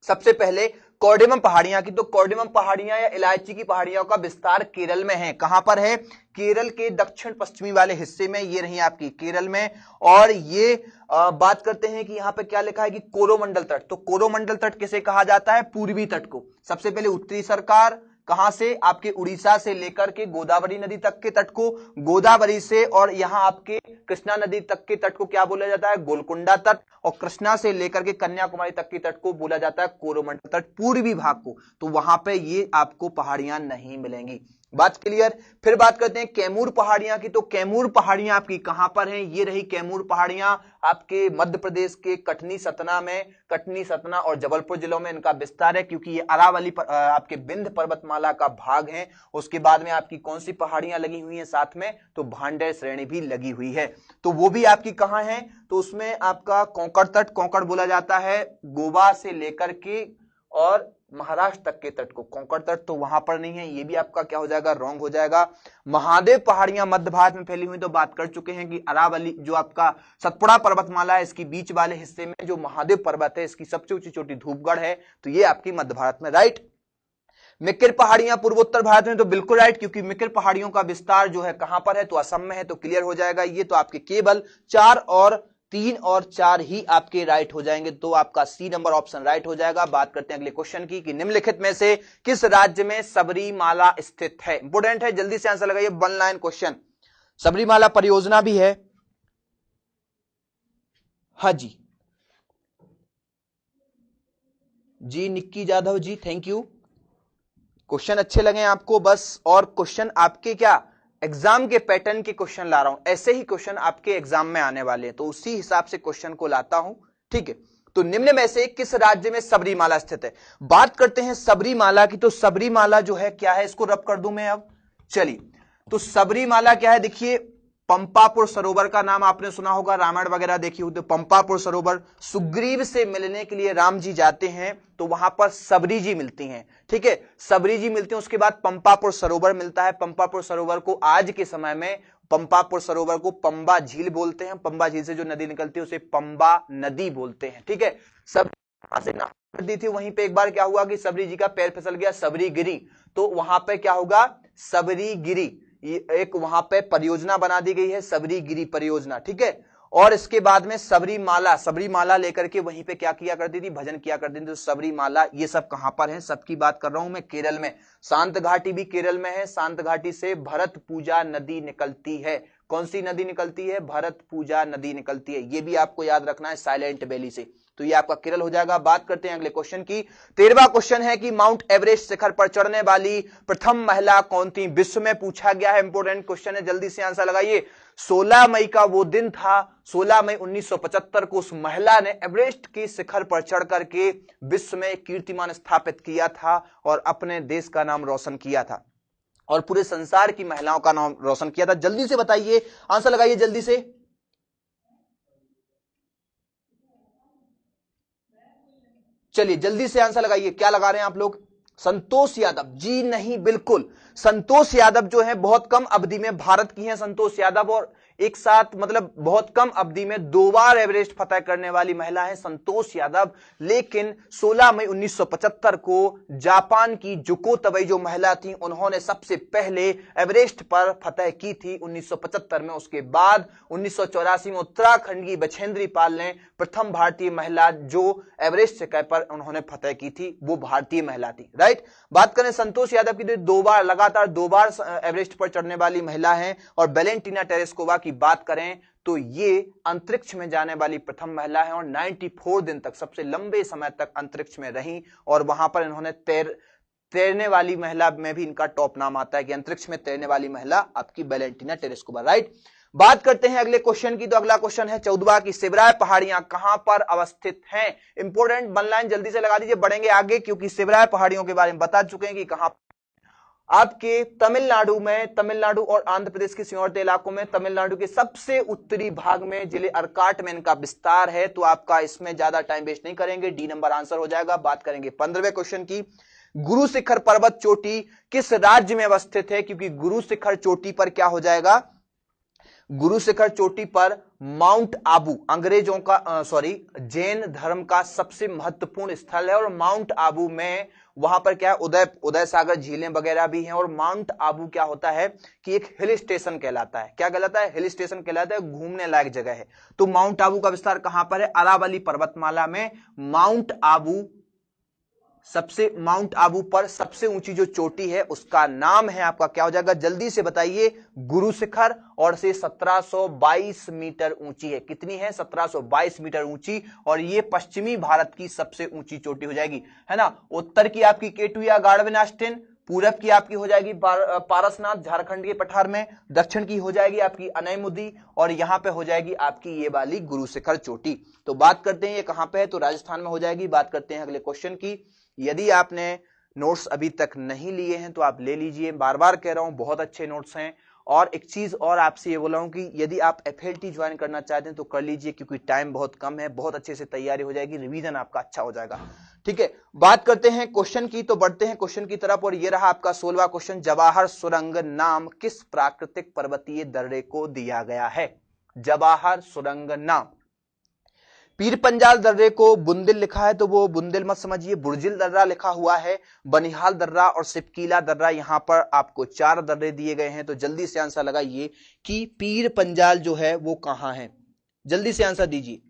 सबसे पहले कॉर्डेमम पहाड़ियां की, तो कॉर्डेमम पहाड़ियां या इलायची की पहाड़ियों का विस्तार केरल में है। कहां पर है? केरल के दक्षिण पश्चिमी वाले हिस्से में, ये रही आपकी केरल में। और ये बात करते हैं कि यहां पे क्या लिखा है कि कोरोमंडल तट, तो कोरोमंडल तट किसे कहा जाता है? पूर्वी तट को। सबसे पहले उत्तरी सरकार, कहां से? आपके उड़ीसा से लेकर के गोदावरी नदी तक के तट को, गोदावरी से और यहां आपके कृष्णा नदी तक के तट को क्या बोला जाता है? गोलकुंडा तट। और कृष्णा से लेकर के कन्याकुमारी तक के तट को बोला जाता है कोरोमंडल तट, पूर्वी भाग को। तो वहां पे ये आपको पहाड़ियां नहीं मिलेंगी। बात क्लियर? फिर बात करते हैं कैमूर पहाड़ियां की, तो कैमूर पहाड़ियां आपकी कहां पर हैं? ये रही कैमूर पहाड़ियां आपके मध्य प्रदेश के कटनी, सतना में, कटनी, सतना और जबलपुर जिलों में इनका विस्तार है, क्योंकि ये अरावली आपके विंध्य पर्वतमाला का भाग है। उसके बाद में आपकी कौन सी पहाड़ियां लगी हुई हैं साथ में? तो भांडेर श्रेणी भी लगी हुई है। तो वो भी आपकी कहां है? तो उसमें आपका कोंकण तट, कोंकण बोला जाता है गोवा से लेकर के और महाराष्ट्र तक के तट को कोंकण तट, तो वहां पर नहीं है, ये भी आपका क्या हो जाएगा? रॉन्ग हो जाएगा। महादेव पहाड़ियां मध्य भारत में फैली हुई, तो बात कर चुके हैं कि अरावली जो आपका सतपुड़ा पर्वतमाला है, इसकी बीच वाले हिस्से में जो महादेव पर्वत है, इसकी सबसे ऊंची चोटी धूपगढ़ है, तो ये आपकी मध्य भारत में, राइट। मिकिर पहाड़ियां पूर्वोत्तर भारत में, तो बिल्कुल राइट, क्योंकि मिकिर पहाड़ियों का विस्तार जो है कहां पर है? तो असम में है, तो क्लियर हो जाएगा ये। तो आपके केवल 4 और 3 और 4 ही आपके राइट हो जाएंगे, तो आपका सी नंबर ऑप्शन राइट हो जाएगा। बात करते हैं अगले क्वेश्चन की कि निम्नलिखित में से किस राज्य में सबरीमाला स्थित है? इंपोर्टेंट है, जल्दी से आंसर लगाइए, 1 लाइन क्वेश्चन। सबरीमाला परियोजना भी है। हाँ जी जी, निक्की जाधव जी, थैंक यू। क्वेश्चन अच्छे लगे आपको बस, और क्वेश्चन आपके क्या एग्जाम के पैटर्न के क्वेश्चन ला रहा हूं, ऐसे ही क्वेश्चन आपके एग्जाम में आने वाले हैं, तो उसी हिसाब से क्वेश्चन को लाता हूं, ठीक है। तो निम्न में से किस राज्य में सबरीमाला स्थित है? बात करते हैं सबरीमाला की, तो सबरीमाला जो है क्या है? इसको रब कर दूं मैं अब, चलिए। तो सबरीमाला क्या है? देखिए, पंपापुर सरोवर का नाम आपने सुना होगा, रामायण वगैरह देखी होती। पंपापुर सरोवर, सुग्रीव से मिलने के लिए राम जी जाते हैं, तो वहां पर सबरी जी मिलती हैं, ठीक है, सबरी जी मिलती हैं। उसके बाद पंपापुर सरोवर मिलता है। पंपापुर सरोवर को आज के समय में, पंपापुर सरोवर को पंबा झील बोलते हैं। पंबा झील से जो नदी निकलती है उसे पंबा नदी बोलते हैं, ठीक है। सब नदी थी, वहीं पे एक बार क्या हुआ कि सबरी जी का पैर फिसल गया, सबरी गिरी, तो वहां पे क्या होगा? सबरी गिरी, एक वहां पे परियोजना बना दी गई है, सबरी गिरी परियोजना, ठीक है। और इसके बाद में सबरीमाला, सबरीमाला लेकर के वहीं पे क्या किया करती थी? भजन किया करती थी। तो सबरीमाला, ये सब कहां पर है? सबकी बात कर रहा हूं मैं, केरल में। शांत घाटी भी केरल में है। शांत घाटी से भरत पूजा नदी निकलती है। कौन सी नदी निकलती है? भरत पूजा नदी निकलती है, ये भी आपको याद रखना है, साइलेंट वैली से। तो ये आपका केरल हो जाएगा। बात करते हैं अगले क्वेश्चन की। 13वां क्वेश्चन है कि माउंट एवरेस्ट शिखर पर चढ़ने वाली प्रथम महिला कौन थी? विश्व में पूछा गया है, इंपोर्टेंट क्वेश्चन है, जल्दी से आंसर लगाइए। 16 मई का वो दिन था, 16 मई 1975 को उस महिला ने एवरेस्ट के शिखर पर चढ़ करके विश्व में कीर्तिमान स्थापित किया था और अपने देश का नाम रोशन किया था और पूरे संसार की महिलाओं का नाम रोशन किया था। जल्दी से बताइए, आंसर लगाइए जल्दी से। चलिए जल्दी से आंसर लगाइए, क्या लगा रहे हैं आप लोग? संतोष यादव जी नहीं, बिल्कुल। संतोष यादव जो है बहुत कम अवधि में भारत की हैं संतोष यादव, और एक साथ मतलब बहुत कम अवधि में 2 बार एवरेस्ट फतह करने वाली महिला है संतोष यादव। लेकिन 16 मई 1975 को जापान की जुको तबई जो महिला थी, उन्होंने सबसे पहले एवरेस्ट पर फतह की थी 1975 में। उसके बाद 1984 में उत्तराखंड की बछेंद्री पाल ने प्रथम भारतीय महिला जो एवरेस्ट शिखर पर उन्होंने फतह की थी, वो भारतीय महिला थी, राइट। बात करें संतोष यादव की, तो 2 बार लगातार 2 बार एवरेस्ट पर चढ़ने वाली महिला है। और वैलेंटिना टेरेस्कोवा की बात करें तो ये अंतरिक्ष में जाने वाली प्रथम महिला है और 94 दिन तक, सबसे लंबे समय तक अंतरिक्ष में रही। और वहां पर इन्होंने तैरने वाली महिला में भी इनका टॉप नाम आता है कि अंतरिक्ष में तैरने वाली महिला आपकी वैलेंटिना टेरेस्कोवा, राइट। बात करते हैं अगले क्वेश्चन की, तो अगला क्वेश्चन है 14वां की शिवराय पहाड़ियां कहां पर अवस्थित हैं? इंपोर्टेंट 1 लाइन जल्दी से लगा दीजिए, बढ़ेंगे आगे, क्योंकि शिवराय पहाड़ियों के बारे में बता चुके हैं कि कहां आपके तमिलनाडु में, तमिलनाडु और आंध्र प्रदेश के सीमावर्ती इलाकों में, तमिलनाडु के सबसे उत्तरी भाग में जिले अरकाट में इनका विस्तार है। तो आपका इसमें ज्यादा टाइम वेस्ट नहीं करेंगे, डी नंबर आंसर हो जाएगा। बात करेंगे 15वें क्वेश्चन की। गुरु शिखर पर्वत चोटी किस राज्य में अवस्थित है? क्योंकि गुरु शिखर चोटी पर क्या हो जाएगा? गुरु शिखर चोटी पर माउंट आबू अंग्रेजों का जैन धर्म का सबसे महत्वपूर्ण स्थल है और माउंट आबू में वहां पर क्या है, उदय सागर झीलें वगैरह भी हैं। और माउंट आबू क्या होता है कि एक हिल स्टेशन कहलाता है। क्या कहलाता है? हिल स्टेशन कहलाता है, घूमने लायक जगह है। तो माउंट आबू का विस्तार कहां पर है? अरावली पर्वतमाला में। माउंट आबू पर सबसे ऊंची जो चोटी है उसका नाम है आपका क्या हो जाएगा? जल्दी से बताइए। गुरु शिखर। और से 1722 मीटर ऊंची है। कितनी है? 1722 मीटर ऊंची। और ये पश्चिमी भारत की सबसे ऊंची चोटी हो जाएगी, है ना। उत्तर की आपकी केटू या गाढ़वन आस्टिन, पूरब की आपकी हो जाएगी पारसनाथ झारखंड के पठार में, दक्षिण की हो जाएगी आपकी अनैमुदी, और यहां पे हो जाएगी आपकी ये वाली गुरु शिखर चोटी। तो बात करते हैं ये कहां पे है, तो राजस्थान में हो जाएगी। बात करते हैं अगले क्वेश्चन की। यदि आपने नोट्स अभी तक नहीं लिए हैं तो आप ले लीजिए, बार बार कह रहा हूं, बहुत अच्छे नोट्स हैं। और एक चीज और आपसे ये बोला हूं कि यदि आप FLT ज्वाइन करना चाहते हैं तो कर लीजिए, क्योंकि टाइम बहुत कम है, बहुत अच्छे से तैयारी हो जाएगी, रिवीजन आपका अच्छा हो जाएगा। ठीक है, बात करते हैं क्वेश्चन की, तो बढ़ते हैं क्वेश्चन की तरफ। और ये रहा आपका 16वां क्वेश्चन। जवाहर सुरंग नाम किस प्राकृतिक पर्वतीय दर्रे को दिया गया है? जवाहर सुरंग नाम। पीर पंजाल दर्रे को बुंदिल लिखा है तो वो बुंदिल मत समझिए, बुर्जिल दर्रा लिखा हुआ है। बनिहाल दर्रा और सिपकीला दर्रा, यहां पर आपको 4 दर्रे दिए गए हैं। तो जल्दी से आंसर लगाइए कि पीर पंजाल जो है वो कहां है। जल्दी से आंसर दीजिए।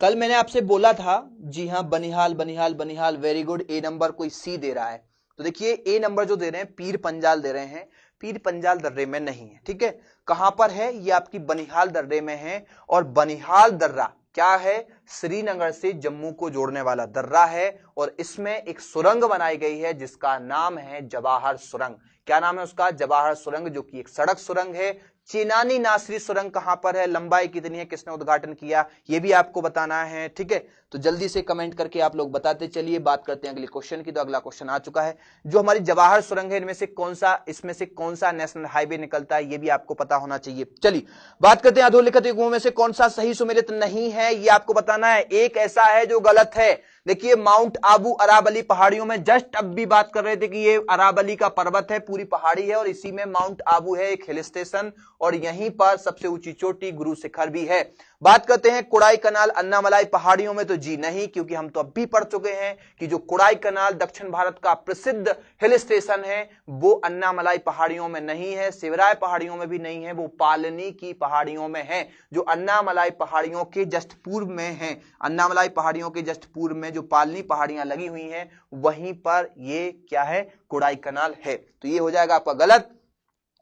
कल मैंने आपसे बोला था, जी हां, बनिहाल बनिहाल बनिहाल, वेरी गुड। ए नंबर कोई सी दे रहा है, तो देखिए ए नंबर जो दे रहे हैं पीर पंजाल दे रहे हैं, पीर पंजाल दर्रे में नहीं है। ठीक है, कहां पर है? ये आपकी बनिहाल दर्रे में है। और बनिहाल दर्रा क्या है? श्रीनगर से जम्मू को जोड़ने वाला दर्रा है। और इसमें एक सुरंग बनाई गई है जिसका नाम है जवाहर सुरंग। क्या नाम है उसका? जवाहर सुरंग, जो कि एक सड़क सुरंग है। चेनानी नासरी सुरंग कहां पर है? लंबाई कितनी है? किसने उद्घाटन किया? ये भी आपको बताना है। ठीक है, तो जल्दी से कमेंट करके आप लोग बताते चलिए। बात करते हैं अगले क्वेश्चन की। तो अगला क्वेश्चन आ चुका है। जो हमारी जवाहर सुरंग है इसमें से कौन सा नेशनल हाईवे निकलता है, ये भी आपको पता होना चाहिए। चलिए बात करते हैं अधोलिखित युग्मों में से कौन सा सही सुमेलित नहीं है, ये आपको बताना है। एक ऐसा है जो गलत है। देखिए माउंट आबू अरावली पहाड़ियों में, जस्ट अब भी बात कर रहे थे कि ये अरावली का पर्वत है, पूरी पहाड़ी है, और इसी में माउंट आबू है, एक हिल स्टेशन, और यहीं पर सबसे ऊंची चोटी गुरु शिखर भी है। बात करते हैं कुड़ाई कनाल अन्नामलाई पहाड़ियों में, तो जी नहीं, क्योंकि हम तो अब भी पढ़ चुके हैं कि जो कुड़ाई कनाल दक्षिण भारत का प्रसिद्ध हिल स्टेशन है वो अन्नामलाई पहाड़ियों में नहीं है, शिवराय पहाड़ियों में भी नहीं है, वो पालनी की पहाड़ियों में है, जो अन्नामलाई पहाड़ियों के जस्ट पूर्व में है। अन्नामलाई पहाड़ियों के जस्ट पूर्व में जो पालनी पहाड़ियां लगी हुई हैं वहीं पर ये क्या है? कुड़ाई कनाल है। तो ये हो जाएगा आपका गलत।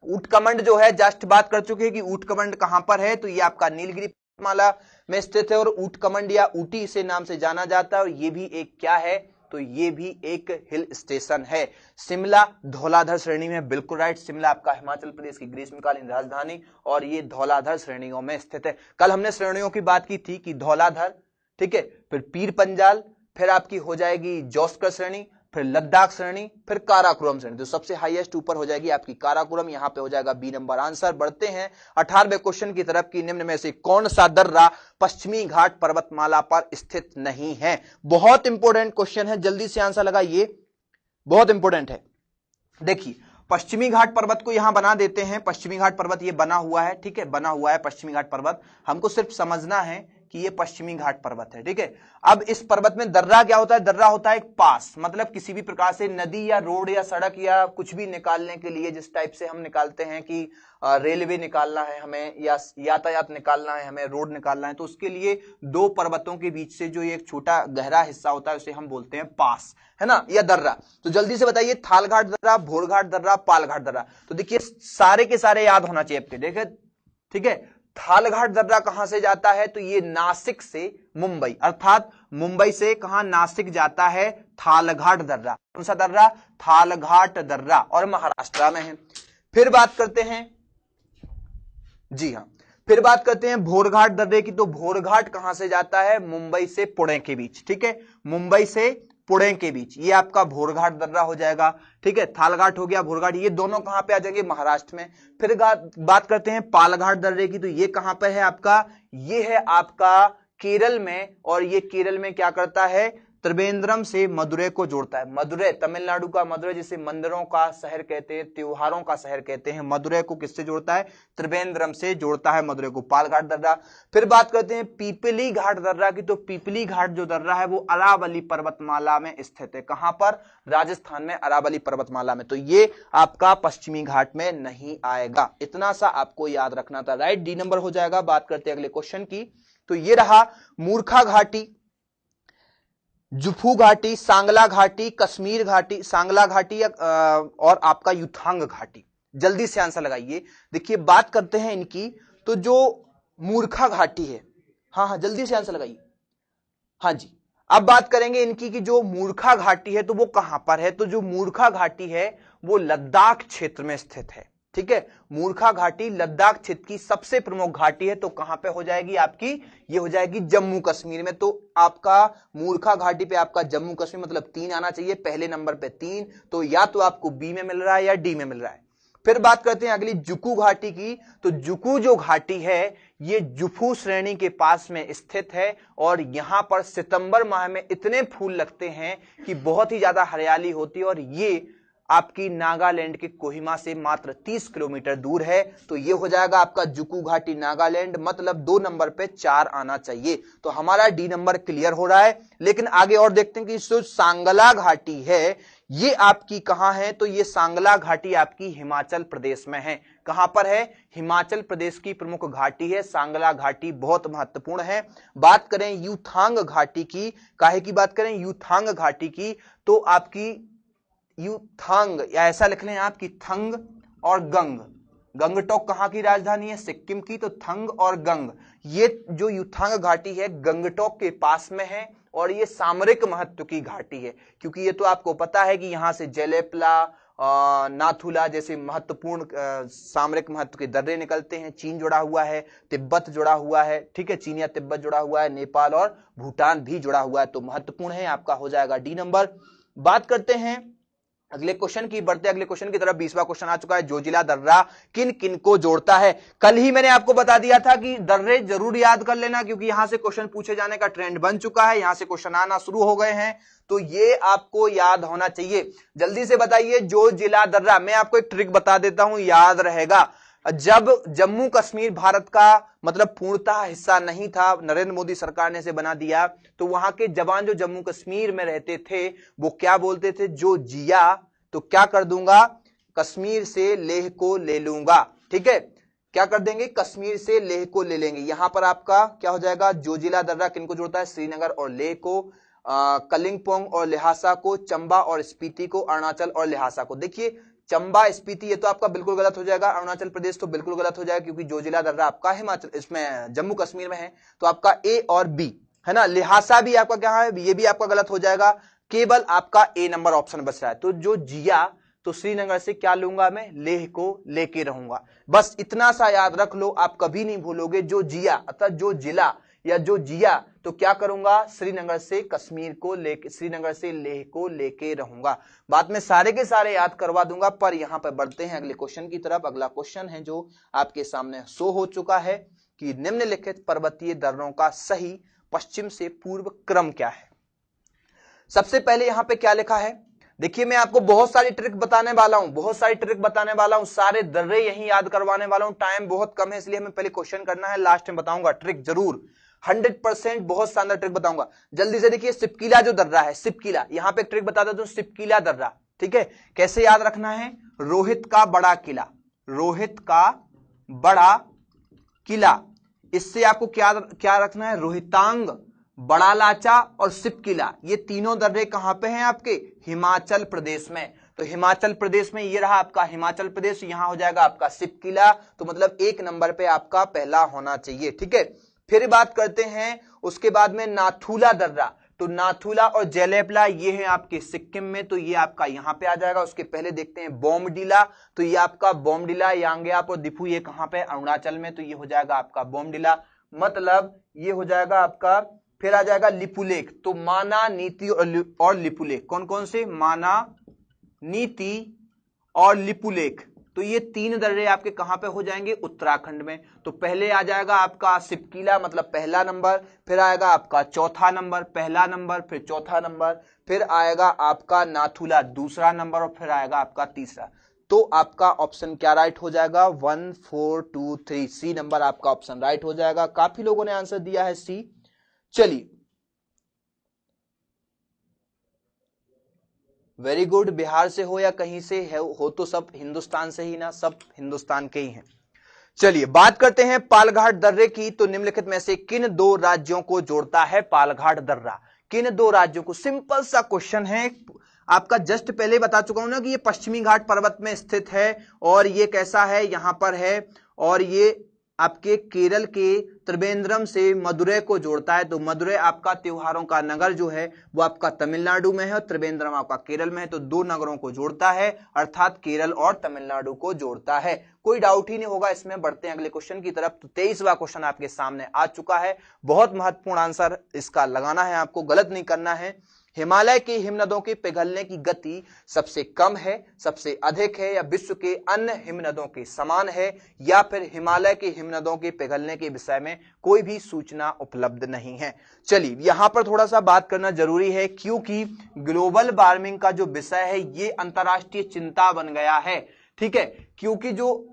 ऊटकमंड जो है, जस्ट बात कर चुके हैं कि ऊटकमंड कहां पर है, तो ये आपका नीलगिरी माला में स्थित है, और ऊटकमंड या ऊटी से नाम से जाना जाता है। और ये भी एक क्या है? तो ये भी एक हिल स्टेशन है। शिमला धौलाधर श्रेणी में, बिल्कुल राइट। शिमला आपका हिमाचल प्रदेश की ग्रीष्मकालीन राजधानी, और ये धौलाधर श्रेणियों में स्थित है। कल हमने श्रेणियों की बात की थी कि धौलाधर, ठीक है, फिर पीर पंजाल, फिर आपकी हो जाएगी जोस्कर श्रेणी, फिर लद्दाख श्रेणी, फिर काराकोरम श्रेणी। तो सबसे हाईएस्ट ऊपर हो जाएगी आपकी काराकोरम, यहां पे हो जाएगा बी नंबर आंसर। बढ़ते हैं 18वें क्वेश्चन की तरफ की। निम्न में से कौन सा दर्रा पश्चिमी घाट पर्वतमाला पर स्थित नहीं है? बहुत इंपॉर्टेंट क्वेश्चन है, जल्दी से आंसर लगाइए, बहुत इंपॉर्टेंट है। देखिए पश्चिमी घाट पर्वत को यहां बना देते हैं। पश्चिमी घाट पर्वत ये बना हुआ है, ठीक है, बना हुआ है पश्चिमी घाट पर्वत। हमको सिर्फ समझना है कि ये पश्चिमी घाट पर्वत है, ठीक है। अब इस पर्वत में दर्रा क्या होता है? दर्रा होता है एक पास, मतलब किसी भी प्रकार से नदी या रोड या सड़क या कुछ भी निकालने के लिए, जिस टाइप से हम निकालते हैं कि रेलवे निकालना है हमें, या यातायात निकालना है हमें, रोड निकालना है, तो उसके लिए दो पर्वतों के बीच से जो एक छोटा गहरा हिस्सा होता है उसे हम बोलते हैं पास, है ना, या दर्रा। तो जल्दी से बताइए, थालघाट दर्रा, भोरघाट दर्रा, पालघाट दर्रा। तो देखिए सारे के सारे याद होना चाहिए आपके, देखे, ठीक है। थालघाट दर्रा कहां से जाता है? तो ये नासिक से मुंबई, अर्थात मुंबई से कहां? नासिक जाता है थालघाट दर्रा। कौन सा दर्रा? थालघाट दर्रा, और महाराष्ट्र में है। फिर बात करते हैं, जी हां, फिर बात करते हैं भोरघाट दर्रे की। तो भोरघाट कहां से जाता है? मुंबई से पुणे के बीच, ठीक है, मुंबई से पुणे के बीच, ये आपका भोरघाट दर्रा हो जाएगा, ठीक है। थालघाट हो गया, भोरघाट, ये दोनों कहां पे आ जाएंगे? महाराष्ट्र में। फिर बात करते हैं पालघाट दर्रे की। तो ये कहां पे है आपका? ये है आपका केरल में, और ये केरल में क्या करता है, त्रिवेंद्रम से मदुरै को जोड़ता है। मदुरै, तमिलनाडु का मदुरै, जिसे मंदिरों का शहर कहते हैं, त्योहारों का शहर कहते हैं, मदुरै को किससे जोड़ता है, त्रिवेंद्रम से जोड़ता है मदुरै को, पालघाट दर्रा। फिर बात करते हैं पीपली घाट दर्रा की, तो पीपली घाट जो दर्रा है वो अरावली पर्वतमाला में स्थित है। कहां पर, राजस्थान में, अरावली पर्वतमाला में। तो ये आपका पश्चिमी घाट में नहीं आएगा, इतना सा आपको याद रखना था। राइट, डी नंबर हो जाएगा। बात करते हैं अगले क्वेश्चन की, तो ये रहा मूर्खा घाटी, जुफू घाटी, सांगला घाटी, कश्मीर घाटी, सांगला घाटी और आपका युथांग घाटी। जल्दी से आंसर लगाइए। देखिए बात करते हैं इनकी, तो जो मूर्खा घाटी है, हाँ जल्दी से आंसर लगाइए। हाँ जी, अब बात करेंगे इनकी कि जो मूर्खा घाटी है तो वो कहां पर है। तो जो मूर्खा घाटी है वो लद्दाख क्षेत्र में स्थित है। ठीक है, मूर्खा घाटी लद्दाख क्षेत्र की सबसे प्रमुख घाटी है। तो कहां पे हो जाएगी आपकी, ये हो जाएगी जम्मू कश्मीर में। तो आपका मूर्खा घाटी पे आपका जम्मू कश्मीर, मतलब 3 आना चाहिए, पहले नंबर पे 3। तो या तो आपको बी में मिल रहा है या डी में मिल रहा है। फिर बात करते हैं अगली जुकू घाटी की, तो जुकू जो घाटी है ये जुफू श्रेणी के पास में स्थित है, और यहां पर सितंबर माह में इतने फूल लगते हैं कि बहुत ही ज्यादा हरियाली होती है, और ये आपकी नागालैंड के कोहिमा से मात्र 30 किलोमीटर दूर है। तो ये हो जाएगा आपका जुकू घाटी नागालैंड, मतलब 2 नंबर पे 4 आना चाहिए। तो हमारा डी नंबर क्लियर हो रहा है। लेकिन आगे और देखते हैं कि जो सांगला घाटी है ये आपकी कहां है। तो ये सांगला घाटी आपकी हिमाचल प्रदेश में है। कहां पर है, हिमाचल प्रदेश की प्रमुख घाटी है सांगला घाटी, बहुत महत्वपूर्ण है। बात करें युथांग घाटी की, काहे की बात करें, युथांग घाटी की, तो आपकी युथांग, या ऐसा लिख लें आपकी थंग और गंग। गंगटोक कहां की राजधानी है, सिक्किम की। तो थंग और गंग, ये जो युथांग घाटी है गंगटोक के पास में है, और ये सामरिक महत्व की घाटी है, क्योंकि ये तो आपको पता है कि यहां से जेलेपला, नाथुला जैसे महत्वपूर्ण सामरिक महत्व के दर्रे निकलते हैं। चीन जुड़ा हुआ है, तिब्बत जुड़ा हुआ है, ठीक है, चीन या तिब्बत जुड़ा हुआ है, नेपाल और भूटान भी जुड़ा हुआ है। तो महत्वपूर्ण है, आपका हो जाएगा डी नंबर। बात करते हैं अगले क्वेश्चन की, बढ़ते अगले क्वेश्चन की तरफ। 20वां क्वेश्चन आ चुका है, जोजिला दर्रा किन किन को जोड़ता है। कल ही मैंने आपको बता दिया था कि दर्रे जरूर याद कर लेना, क्योंकि यहां से क्वेश्चन पूछे जाने का ट्रेंड बन चुका है, यहां से क्वेश्चन आना शुरू हो गए हैं, तो ये आपको याद होना चाहिए। जल्दी से बताइए, जोजिला दर्रा। मैं आपको एक ट्रिक बता देता हूं, याद रहेगा। जब जम्मू कश्मीर भारत का मतलब पूर्णतः हिस्सा नहीं था, नरेंद्र मोदी सरकार ने इसे बना दिया, तो वहां के जवान जो जम्मू कश्मीर में रहते थे वो क्या बोलते थे, जो जिया तो क्या कर दूंगा, कश्मीर से लेह को ले लूंगा। ठीक है, क्या कर देंगे, कश्मीर से लेह को ले लेंगे। यहां पर आपका क्या हो जाएगा, जोजिला दर्रा किनको जोड़ता है, श्रीनगर और लेह को, कलिंगपोंग और लिहासा को, चंबा और स्पीति को, अरुणाचल और लिहासा को। देखिए चंबा स्पीति ये तो आपका बिल्कुल गलत हो जाएगा, अरुणाचल प्रदेश तो बिल्कुल गलत हो जाएगा, क्योंकि जोजिला दर्रा आपका हिमाचल, इसमें जम्मू कश्मीर में है। तो आपका ए और बी है ना, लिहासा भी आपका क्या है, ये भी आपका गलत हो जाएगा, केवल आपका ए नंबर ऑप्शन बच रहा है। तो जो जिया, तो श्रीनगर से क्या लूंगा मैं, लेह को लेके रहूंगा। बस इतना सा याद रख लो, आप कभी नहीं भूलोगे। जो जिया अर्थात जो जिला या जो जिया, तो क्या करूंगा, श्रीनगर से कश्मीर को लेके, श्रीनगर से लेह को लेके रहूंगा। बाद में सारे के सारे याद करवा दूंगा। पर यहां पर बढ़ते हैं अगले क्वेश्चन की तरफ। अगला क्वेश्चन है जो आपके सामने शो हो चुका है कि निम्नलिखित पर्वतीय दर्रों का सही पश्चिम से पूर्व क्रम क्या है। सबसे पहले यहां पे क्या लिखा है, देखिए मैं आपको बहुत सारी ट्रिक बताने वाला हूं, बहुत सारी ट्रिक बताने वाला हूं, सारे दर्रे यहीं याद करवाने वाला हूं। टाइम बहुत कम है, इसलिए हमें पहले क्वेश्चन करना है, लास्ट में बताऊंगा ट्रिक जरूर, 100% बहुत शानदार ट्रिक बताऊंगा। जल्दी से देखिए, सिपकीला जो दर्रा है, सिपकीला, यहां पे एक ट्रिक बता देता हूं, सिपकीला दर्रा। ठीक है, कैसे याद रखना है, रोहित का बड़ा किला, रोहित का बड़ा किला, इससे आपको क्या रखना है, रोहितांग, बड़ा लाचा और सिपकीला, ये तीनों दर्रे कहां पे हैं आपके, हिमाचल प्रदेश में। तो हिमाचल प्रदेश में ये रहा आपका हिमाचल प्रदेश, यहां हो जाएगा आपका सिपकीला। तो मतलब 1 नंबर पे आपका पहला होना चाहिए। ठीक है, फिर बात करते हैं उसके बाद में नाथुला दर्रा। तो नाथुला और जेलेपला ये है आपके सिक्किम में, तो ये आपका यहां पे आ जाएगा। उसके पहले देखते हैं बोमडिला, तो ये आपका बोमडिला, यांगयाप और दिफू ये कहां पे, अरुणाचल में, तो ये हो जाएगा आपका बोमडिला, मतलब ये हो जाएगा आपका। फिर आ जाएगा लिपुलेख, तो माना, नीति और लिपुलेख, कौन कौन से, माना, नीति और लिपुलेख, तो ये 3 दर्रे आपके कहां पे हो जाएंगे, उत्तराखंड में। तो पहले आ जाएगा आपका सिपकीला मतलब पहला नंबर, फिर आएगा आपका चौथा नंबर, पहला नंबर, फिर चौथा नंबर, फिर आएगा आपका नाथुला दूसरा नंबर, और फिर आएगा आपका तीसरा। तो आपका ऑप्शन क्या राइट हो जाएगा, 1 4 2 3 सी नंबर आपका ऑप्शन राइट हो जाएगा। काफी लोगों ने आंसर दिया है सी। चलिए वेरी गुड, बिहार से हो या कहीं से हो तो सब हिंदुस्तान से ही ना, सब हिंदुस्तान के ही हैं। चलिए बात करते हैं पालघाट दर्रे की। तो निम्नलिखित में से किन 2 राज्यों को जोड़ता है पालघाट दर्रा, किन 2 राज्यों को? सिंपल सा क्वेश्चन है, आपका जस्ट पहले बता चुका हूं ना कि ये पश्चिमी घाट पर्वत में स्थित है, और ये कैसा है, यहां पर है, और ये आपके केरल के त्रिवेंद्रम से मदुरै को जोड़ता है। तो मदुरै आपका त्योहारों का नगर जो है वो आपका तमिलनाडु में है, और त्रिवेंद्रम आपका केरल में है। तो 2 नगरों को जोड़ता है, अर्थात केरल और तमिलनाडु को जोड़ता है। कोई डाउट ही नहीं होगा इसमें। बढ़ते हैं अगले क्वेश्चन की तरफ। तो 23वां क्वेश्चन आपके सामने आ चुका है। बहुत महत्वपूर्ण आंसर इसका लगाना है, आपको गलत नहीं करना है। हिमालय की हिमनदों के पिघलने की गति सबसे कम है, सबसे अधिक है, या विश्व के अन्य हिमनदों के समान है, या फिर हिमालय के हिमनदों के पिघलने के विषय में कोई भी सूचना उपलब्ध नहीं है। चलिए यहां पर थोड़ा सा बात करना जरूरी है, क्योंकि ग्लोबल वार्मिंग का जो विषय है ये अंतरराष्ट्रीय चिंता बन गया है। ठीक है, क्योंकि जो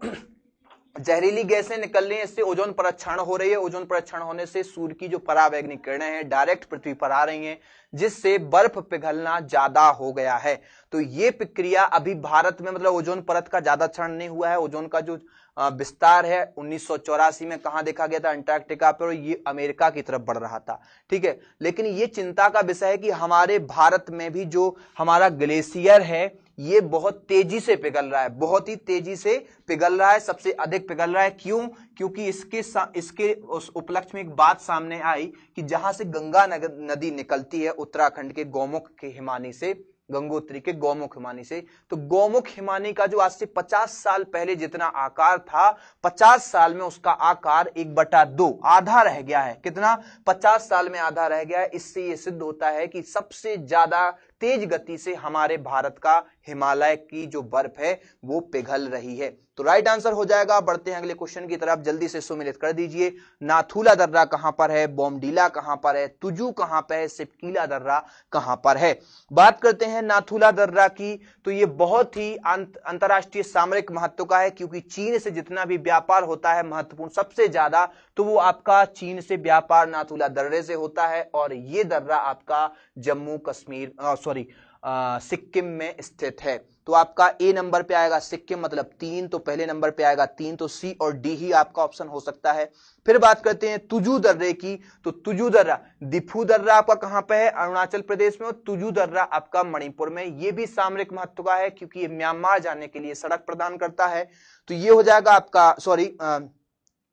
जहरीली गैसें निकल रही हैं, इससे ओजोन परत क्षरण हो रही है। ओजोन परत क्षरण होने से सूर्य की जो परावैंगनिक किरणें हैं डायरेक्ट पृथ्वी पर आ रही हैं, जिससे बर्फ पिघलना ज्यादा हो गया है। तो ये प्रक्रिया अभी भारत में मतलब ओजोन परत का ज्यादा क्षरण नहीं हुआ है। ओजोन का जो विस्तार है 1984 में कहां देखा गया था, अंटार्कटिका पर, और ये अमेरिका की तरफ बढ़ रहा था। ठीक है, लेकिन ये चिंता का विषय है कि हमारे भारत में भी जो हमारा ग्लेशियर है ये बहुत तेजी से पिघल रहा है, बहुत ही तेजी से पिघल रहा है, सबसे अधिक पिघल रहा है। क्यों? क्योंकि इसके उस उपलक्ष्य में एक बात सामने आई कि जहां से गंगा नदी निकलती है उत्तराखंड के गौमुख के हिमानी से, गंगोत्री के गौमुख हिमानी से, तो गौमुख हिमानी का जो आज से 50 साल पहले जितना आकार था, 50 साल में उसका आकार 1/2 आधा रह गया है। कितना? 50 साल में आधा रह गया है। इससे यह सिद्ध होता है कि सबसे ज्यादा तेज गति से हमारे भारत का हिमालय की जो बर्फ है वो पिघल रही है। तो राइट आंसर हो जाएगा। बढ़ते हैं अगले क्वेश्चन की तरफ, जल्दी से सुमिलित कर दीजिए। नाथुला दर्रा कहां पर है, बोमडीला कहां पर है, तुजू कहां पर है, सिपकीला दर्रा कहां पर है? बात करते हैं नाथुला दर्रा की। तो ये बहुत ही अंतरराष्ट्रीय सामरिक महत्व का है, क्योंकि चीन से जितना भी व्यापार होता है महत्वपूर्ण सबसे ज्यादा, तो वो आपका चीन से व्यापार नाथुला दर्रे से होता है। और ये दर्रा आपका जम्मू कश्मीर सिक्किम में स्थित है। तो आपका ए नंबर पे आएगा सिक्किम मतलब 3, तो पहले नंबर पे आएगा 3, तो सी और डी ही आपका ऑप्शन हो सकता है। फिर बात करते हैं तुजू दर्रे की। तो तुजू दर्रा, दिफू दर्रा आपका कहां पे है, अरुणाचल प्रदेश में, और तुजू दर्रा आपका मणिपुर में। ये भी सामरिक महत्व का है, क्योंकि ये म्यांमार जाने के लिए सड़क प्रदान करता है। तो ये हो जाएगा आपका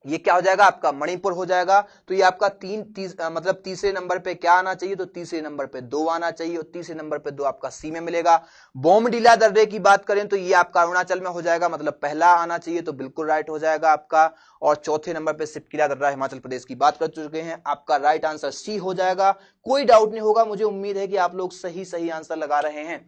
ये क्या हो जाएगा आपका मणिपुर हो जाएगा। तो ये आपका मतलब तीसरे नंबर पे क्या आना चाहिए, तो तीसरे नंबर पे 2 आना चाहिए, और तीसरे नंबर पे 2 आपका सी में मिलेगा। बोमडीला दर्रे की बात करें तो ये आपका अरुणाचल में हो जाएगा, मतलब पहला आना चाहिए, तो बिल्कुल राइट हो जाएगा आपका। और चौथे नंबर पे सिपकीला दर्रा हिमाचल प्रदेश की बात कर चुके हैं, आपका राइट आंसर सी हो जाएगा। कोई डाउट नहीं होगा, मुझे उम्मीद है कि आप लोग सही आंसर लगा रहे हैं।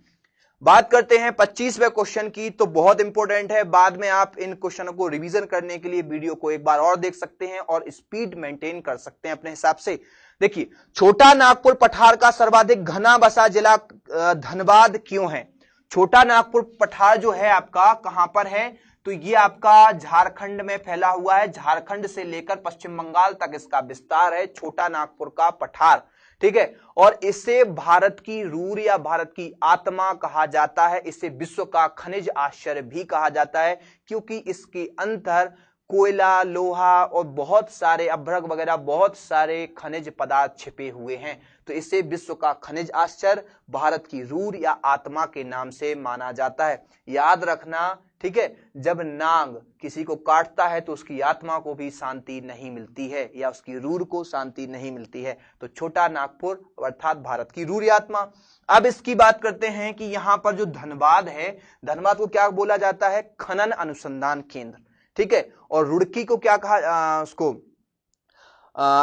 बात करते हैं 25वें क्वेश्चन की। तो बहुत इंपॉर्टेंट है, बाद में आप इन क्वेश्चनों को रिवीजन करने के लिए वीडियो को एक बार और देख सकते हैं और स्पीड मेंटेन कर सकते हैं अपने हिसाब से। देखिए, छोटा नागपुर पठार का सर्वाधिक घना बसा जिला धनबाद क्यों है? छोटा नागपुर पठार जो है आपका कहां पर है, तो ये आपका झारखंड में फैला हुआ है। झारखंड से लेकर पश्चिम बंगाल तक इसका विस्तार है, छोटा नागपुर का पठार। ठीक है, और इसे भारत की रूर या भारत की आत्मा कहा जाता है। इसे विश्व का खनिज आश्चर्य भी कहा जाता है, क्योंकि इसके अंदर कोयला, लोहा और बहुत सारे अभ्रक वगैरह बहुत सारे खनिज पदार्थ छिपे हुए हैं। तो इसे विश्व का खनिज आश्चर्य, भारत की रूर या आत्मा के नाम से माना जाता है। याद रखना, ठीक है, जब नाग किसी को काटता है तो उसकी आत्मा को भी शांति नहीं मिलती है, या उसकी रूर को शांति नहीं मिलती है। तो छोटा नागपुर अर्थात भारत की रूर या आत्मा। अब इसकी बात करते हैं कि यहां पर जो धनबाद है, धनबाद को क्या बोला जाता है? खनन अनुसंधान केंद्र। ठीक है, और रुड़की को क्या कहा उसको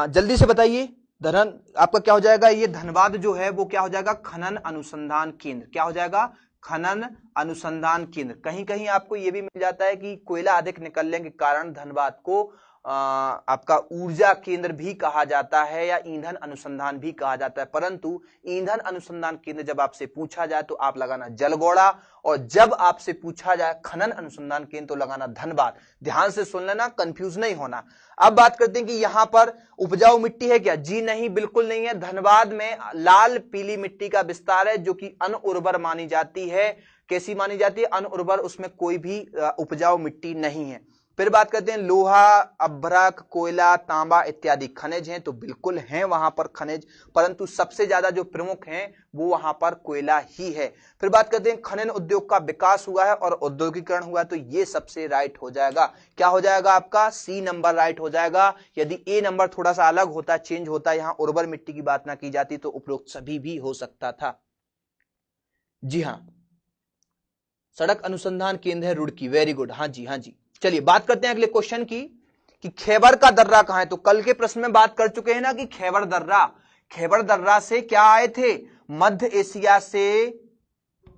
जल्दी से बताइए। आपका क्या हो जाएगा? ये धनबाद जो है वो क्या हो जाएगा? खनन अनुसंधान केंद्र। क्या हो जाएगा? खनन अनुसंधान केंद्र। कहीं कहीं आपको यह भी मिल जाता है कि कोयला अधिक निकलने के कारण धनबाद को आपका ऊर्जा केंद्र भी कहा जाता है या ईंधन अनुसंधान भी कहा जाता है, परंतु ईंधन अनुसंधान केंद्र जब आपसे पूछा जाए तो आप लगाना जलगौड़ा, और जब आपसे पूछा जाए खनन अनुसंधान केंद्र तो लगाना धनबाद। ध्यान से सुन लेना, कंफ्यूज नहीं होना। अब बात करते हैं कि यहां पर उपजाऊ मिट्टी है क्या? जी नहीं, बिल्कुल नहीं है। धनबाद में लाल पीली मिट्टी का विस्तार है जो कि अनउर्वर मानी जाती है। कैसी मानी जाती है? अनउर्वर, उसमें कोई भी उपजाऊ मिट्टी नहीं है। फिर बात करते हैं लोहा, अभ्रक, कोयला, तांबा इत्यादि खनिज हैं, तो बिल्कुल हैं वहां पर खनिज, परंतु सबसे ज्यादा जो प्रमुख हैं वो वहां पर कोयला ही है। फिर बात करते हैं खनन उद्योग का विकास हुआ है और औद्योगिकरण हुआ है, तो ये सबसे राइट हो जाएगा। क्या हो जाएगा आपका? सी नंबर राइट हो जाएगा। यदि ए नंबर थोड़ा सा अलग होता, चेंज होता, यहां उर्वर मिट्टी की बात ना की जाती तो उपरोक्त सभी भी हो सकता था। जी हाँ, सड़क अनुसंधान केंद्र है रुड़की। वेरी गुड, हाँ जी हाँ जी। चलिए बात करते हैं अगले क्वेश्चन की कि खैबर का दर्रा कहां है। तो कल के प्रश्न में बात कर चुके हैं ना कि खैबर दर्रा से क्या आए थे? मध्य एशिया से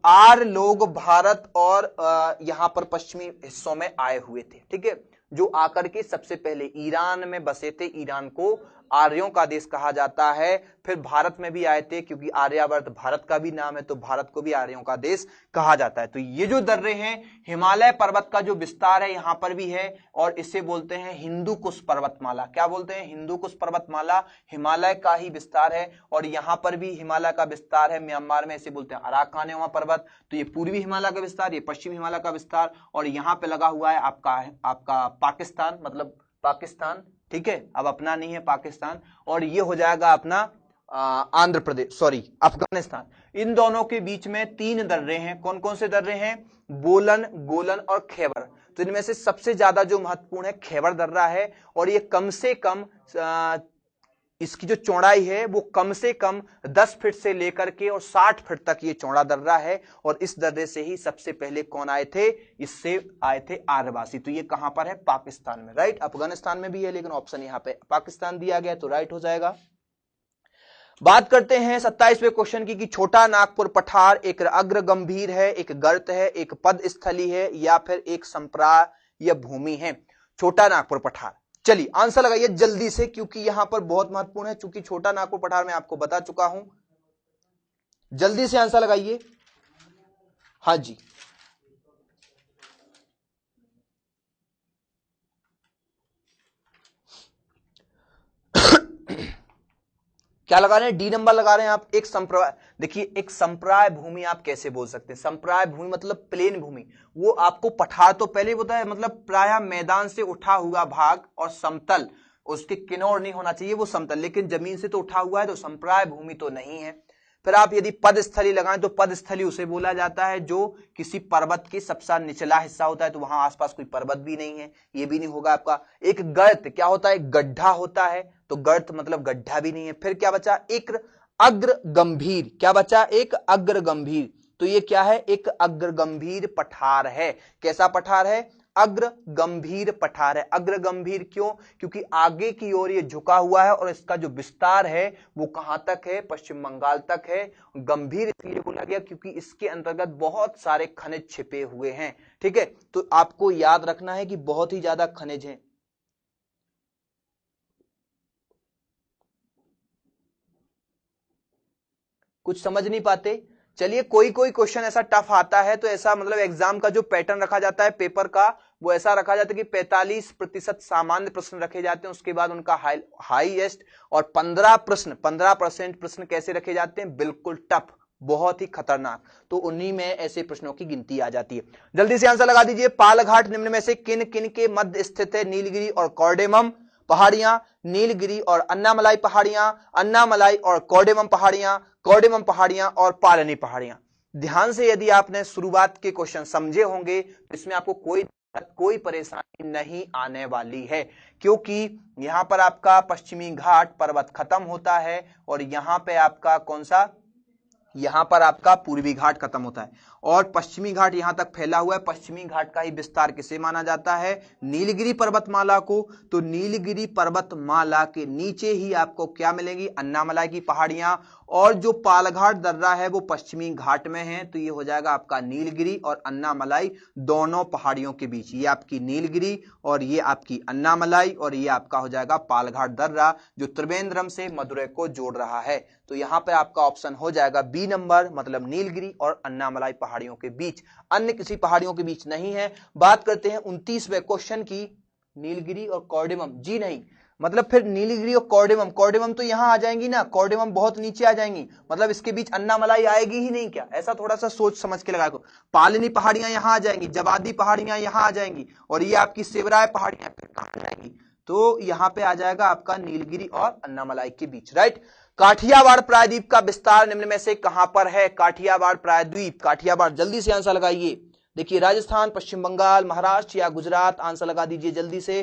आर लोग भारत और यहां पर पश्चिमी हिस्सों में आए हुए थे, ठीक है, जो आकर के सबसे पहले ईरान में बसे थे। ईरान को आर्यों का देश कहा जाता है। फिर भारत में भी आए थे, क्योंकि आर्यावर्त भारत का भी नाम है, तो भारत को भी आर्यों का देश कहा जाता है। तो ये जो दर्रे हैं, हिमालय पर्वत का जो विस्तार है यहां पर भी है, और इसे बोलते हैं हिंदू कुश पर्वतमाला। क्या बोलते हैं? हिंदू कुश पर्वतमाला हिमालय का ही विस्तार है, और यहां पर भी हिमालय का विस्तार है। म्यांमार में इसे बोलते हैं अराकानेवा पर्वत। तो ये पूर्वी हिमालय का विस्तार, ये पश्चिमी हिमालय का विस्तार, और यहां पे लगा हुआ है आपका पाकिस्तान, मतलब पाकिस्तान, ठीक है, अब अपना नहीं है पाकिस्तान, और ये हो जाएगा अपना आंध्र प्रदेश, सॉरी अफगानिस्तान। इन दोनों के बीच में 3 दर्रे हैं। कौन कौन से दर्रे हैं? बोलन, गोलन और खैबर। तो इनमें से सबसे ज्यादा जो महत्वपूर्ण है खैबर दर्रा है, और ये कम से कम इसकी जो चौड़ाई है वो कम से कम 10 फीट से लेकर के और 60 फीट तक ये चौड़ा दर्रा है, और इस दर्रे से ही सबसे पहले कौन आए थे? इससे आए थे आर्यवासी। तो ये कहां पर है? पाकिस्तान में, राइट। अफगानिस्तान में भी है, लेकिन ऑप्शन यहां पे पाकिस्तान दिया गया, तो राइट हो जाएगा। बात करते हैं 27वें क्वेश्चन की कि छोटा नागपुर पठार एक अग्र गंभीर है, एक गर्त है, एक पद स्थली है, या फिर एक संप्राय भूमि है? छोटा नागपुर पठार। चलिए आंसर लगाइए जल्दी से, क्योंकि यहां पर बहुत महत्वपूर्ण है। चूंकि छोटा नागपुर पठार मैं आपको बता चुका हूं, जल्दी से आंसर लगाइए। हाँ जी, क्या लगा रहे हैं? डी नंबर लगा रहे हैं आप। एक संप्राय, देखिए एक संप्राय भूमि आप कैसे बोल सकते हैं? संप्राय भूमि मतलब प्लेन भूमि। वो आपको पठार तो पहले ही बताया, मतलब प्राय मैदान से उठा हुआ भाग और समतल, उसके किनार नहीं होना चाहिए वो समतल, लेकिन जमीन से तो उठा हुआ है, तो संप्राय भूमि तो नहीं है। फिर आप यदि पद स्थली लगाएं तो पद स्थली उसे बोला जाता है जो किसी पर्वत के सबसे निचला हिस्सा होता है, तो वहां आसपास कोई पर्वत भी नहीं है, ये भी नहीं होगा आपका। एक गर्त क्या होता है? गड्ढा होता है, तो गर्त मतलब गड्ढा भी नहीं है। फिर क्या बचा? एक अग्र गंभीर। क्या बचा? एक अग्र गंभीर। तो ये क्या है? एक अग्र गंभीर पठार है। कैसा पठार है? अग्र गंभीर पठार है। अग्र गंभीर क्यों? क्योंकि आगे की ओर ये झुका हुआ है, और इसका जो विस्तार है वो कहां तक है? पश्चिम बंगाल तक है। गंभीर इसलिए बोला गया क्योंकि इसके अंतर्गत बहुत सारे खनिज छिपे हुए हैं, ठीक है। तो आपको याद रखना है कि बहुत ही ज्यादा खनिज है। कुछ समझ नहीं पाते? चलिए कोई कोई क्वेश्चन ऐसा टफ आता है, तो ऐसा मतलब एग्जाम का जो पैटर्न रखा जाता है पेपर का, वो ऐसा रखा जाता है कि 45% सामान्य प्रश्न रखे जाते हैं, उसके बाद उनका हाईएस्ट, और 15% प्रश्न कैसे रखे जाते हैं? बिल्कुल टफ, बहुत ही खतरनाक। तो उन्हीं में ऐसे प्रश्नों की गिनती आ जाती है। जल्दी से आंसर लगा दीजिए। पालघाट निम्न में से किन किन के मध्य स्थित है? नीलगिरी और कौडेमम पहाड़ियां, नीलगिरी और अन्नामलाई पहाड़ियां, अन्नामलाई और कौडेमम पहाड़ियां, कौडेमम पहाड़ियां और पालनी पहाड़ियां। ध्यान से यदि आपने शुरुआत के क्वेश्चन समझे होंगे तो इसमें आपको कोई परेशानी नहीं आने वाली है, क्योंकि यहां पर आपका पश्चिमी घाट पर्वत खत्म होता है, और यहां पे आपका कौन सा? यहां पर आपका पूर्वी घाट खत्म होता है और पश्चिमी घाट यहां तक फैला हुआ है। पश्चिमी घाट का ही विस्तार किसे माना जाता है? नीलगिरी पर्वतमाला को। तो नीलगिरी पर्वतमाला के नीचे ही आपको क्या मिलेगी? अन्नामलाई की पहाड़ियां। और जो पालघाट दर्रा है वो पश्चिमी घाट में है, तो ये हो जाएगा आपका नीलगिरी और अन्नामलाई दोनों पहाड़ियों के बीच। ये आपकी नीलगिरी और ये आपकी अन्नामलाई और ये आपका हो जाएगा पालघाट दर्रा जो त्रिवेंद्रम से मदुरै को जोड़ रहा है। तो यहां पे आपका ऑप्शन हो जाएगा बी नंबर, मतलब नीलगिरी और अन्नामलाई पहाड़ियों के बीच, अन्य किसी पहाड़ियों के बीच नहीं है। बात करते हैं 29वें क्वेश्चन की, नीलगिरी और कॉर्डेमम। जी नहीं, मतलब फिर नीलगिरी और कॉर्डेमम, कॉर्डेमम तो यहां आ जाएंगी ना, कॉर्डेमम बहुत नीचे आ जाएंगी, मतलब इसके बीच अन्नामलाई आएगी ही नहीं क्या? ऐसा थोड़ा सा सोच समझ के लगाया। पालनी पहाड़ियां यहां आ जाएंगी, जवादी पहाड़ियां यहां आ जाएंगी और ये आपकी सेवराय पहाड़ियां फिर कहां जाएंगी? तो यहां पे आ जाएगा आपका नीलगिरी और अन्नामलाई के बीच, राइट। काठियावाड़ प्रायद्वीप का विस्तार निम्न में से कहां पर है? काठियावाड़ प्रायद्वीप, काठियावाड़, जल्दी से आंसर लगाइए। देखिए राजस्थान, पश्चिम बंगाल, महाराष्ट्र या गुजरात, आंसर लगा दीजिए जल्दी से।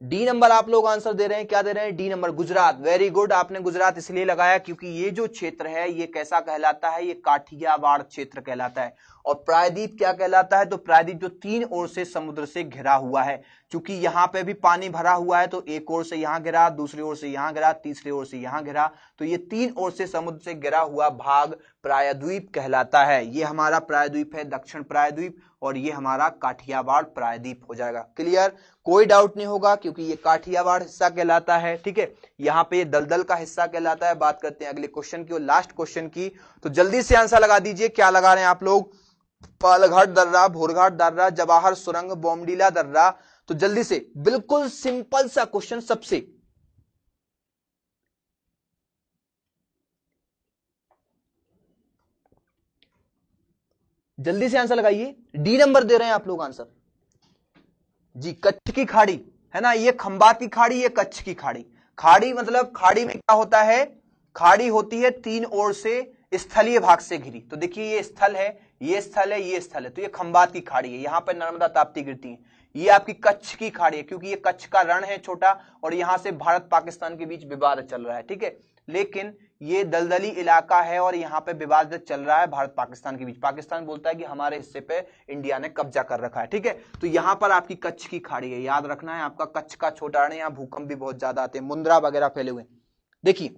डी नंबर आप लोग आंसर दे रहे हैं, क्या दे रहे हैं? D number, Gujarat. Very good, आपने गुजरात इसलिए लगाया क्योंकि ये जो क्षेत्र है ये कैसा कहलाता है? ये काठियावाड़ क्षेत्र कहलाता है। और प्रायद्वीप क्या कहलाता है? तो प्रायद्वीप जो तीन ओर से समुद्र से घिरा हुआ है, क्योंकि यहां पे भी पानी भरा हुआ है, तो एक ओर से यहां घिरा, दूसरी ओर से यहां घिरा, तीसरी ओर से यहां घिरा, तो ये तीन ओर से समुद्र से घिरा हुआ भाग प्रायद्वीप कहलाता है। ये हमारा प्रायद्वीप है, दक्षिण प्रायद्वीप, और ये हमारा काठियावाड़ प्रायद्वीप हो जाएगा। क्लियर? कोई डाउट नहीं होगा क्योंकि ये काठियावाड़ हिस्सा कहलाता है, ठीक है। यहाँ पे दलदल का हिस्सा कहलाता है। बात करते हैं अगले क्वेश्चन की और लास्ट क्वेश्चन की, तो जल्दी से आंसर लगा दीजिए। क्या लगा रहे हैं आप लोग? पालघाट दर्रा, भोरघाट दर्रा, जवाहर सुरंग, बोमडीला दर्रा। तो जल्दी से, बिल्कुल सिंपल सा क्वेश्चन, सबसे जल्दी से आंसर लगाइए। डी नंबर दे रहे हैं आप लोग आंसर जी। कच्छ की खाड़ी है ना, ये खंबात की खाड़ी, ये कच्छ की खाड़ी। खाड़ी मतलब खाड़ी में क्या होता है? खाड़ी होती है तीन ओर से स्थलीय भाग से घिरी। तो देखिए ये स्थल है, ये स्थल है, ये स्थल है, तो ये खंबात की खाड़ी है, यहां पर नर्मदा ताप्ती गिरती है। ये आपकी कच्छ की खाड़ी है क्योंकि ये कच्छ का रण है छोटा, और यहां से भारत पाकिस्तान के बीच विवाद चल रहा है, ठीक है। लेकिन ये दलदली इलाका है और यहाँ पे विवाद चल रहा है भारत पाकिस्तान के बीच। पाकिस्तान बोलता है कि हमारे हिस्से पे इंडिया ने कब्जा कर रखा है, ठीक है। तो यहाँ पर आपकी कच्छ की खाड़ी है, याद रखना है। आपका कच्छ का छोटा रण है, यहाँ भूकंप भी बहुत ज्यादा आते हैं, मुंद्रा वगैरह फैले हुए। देखिए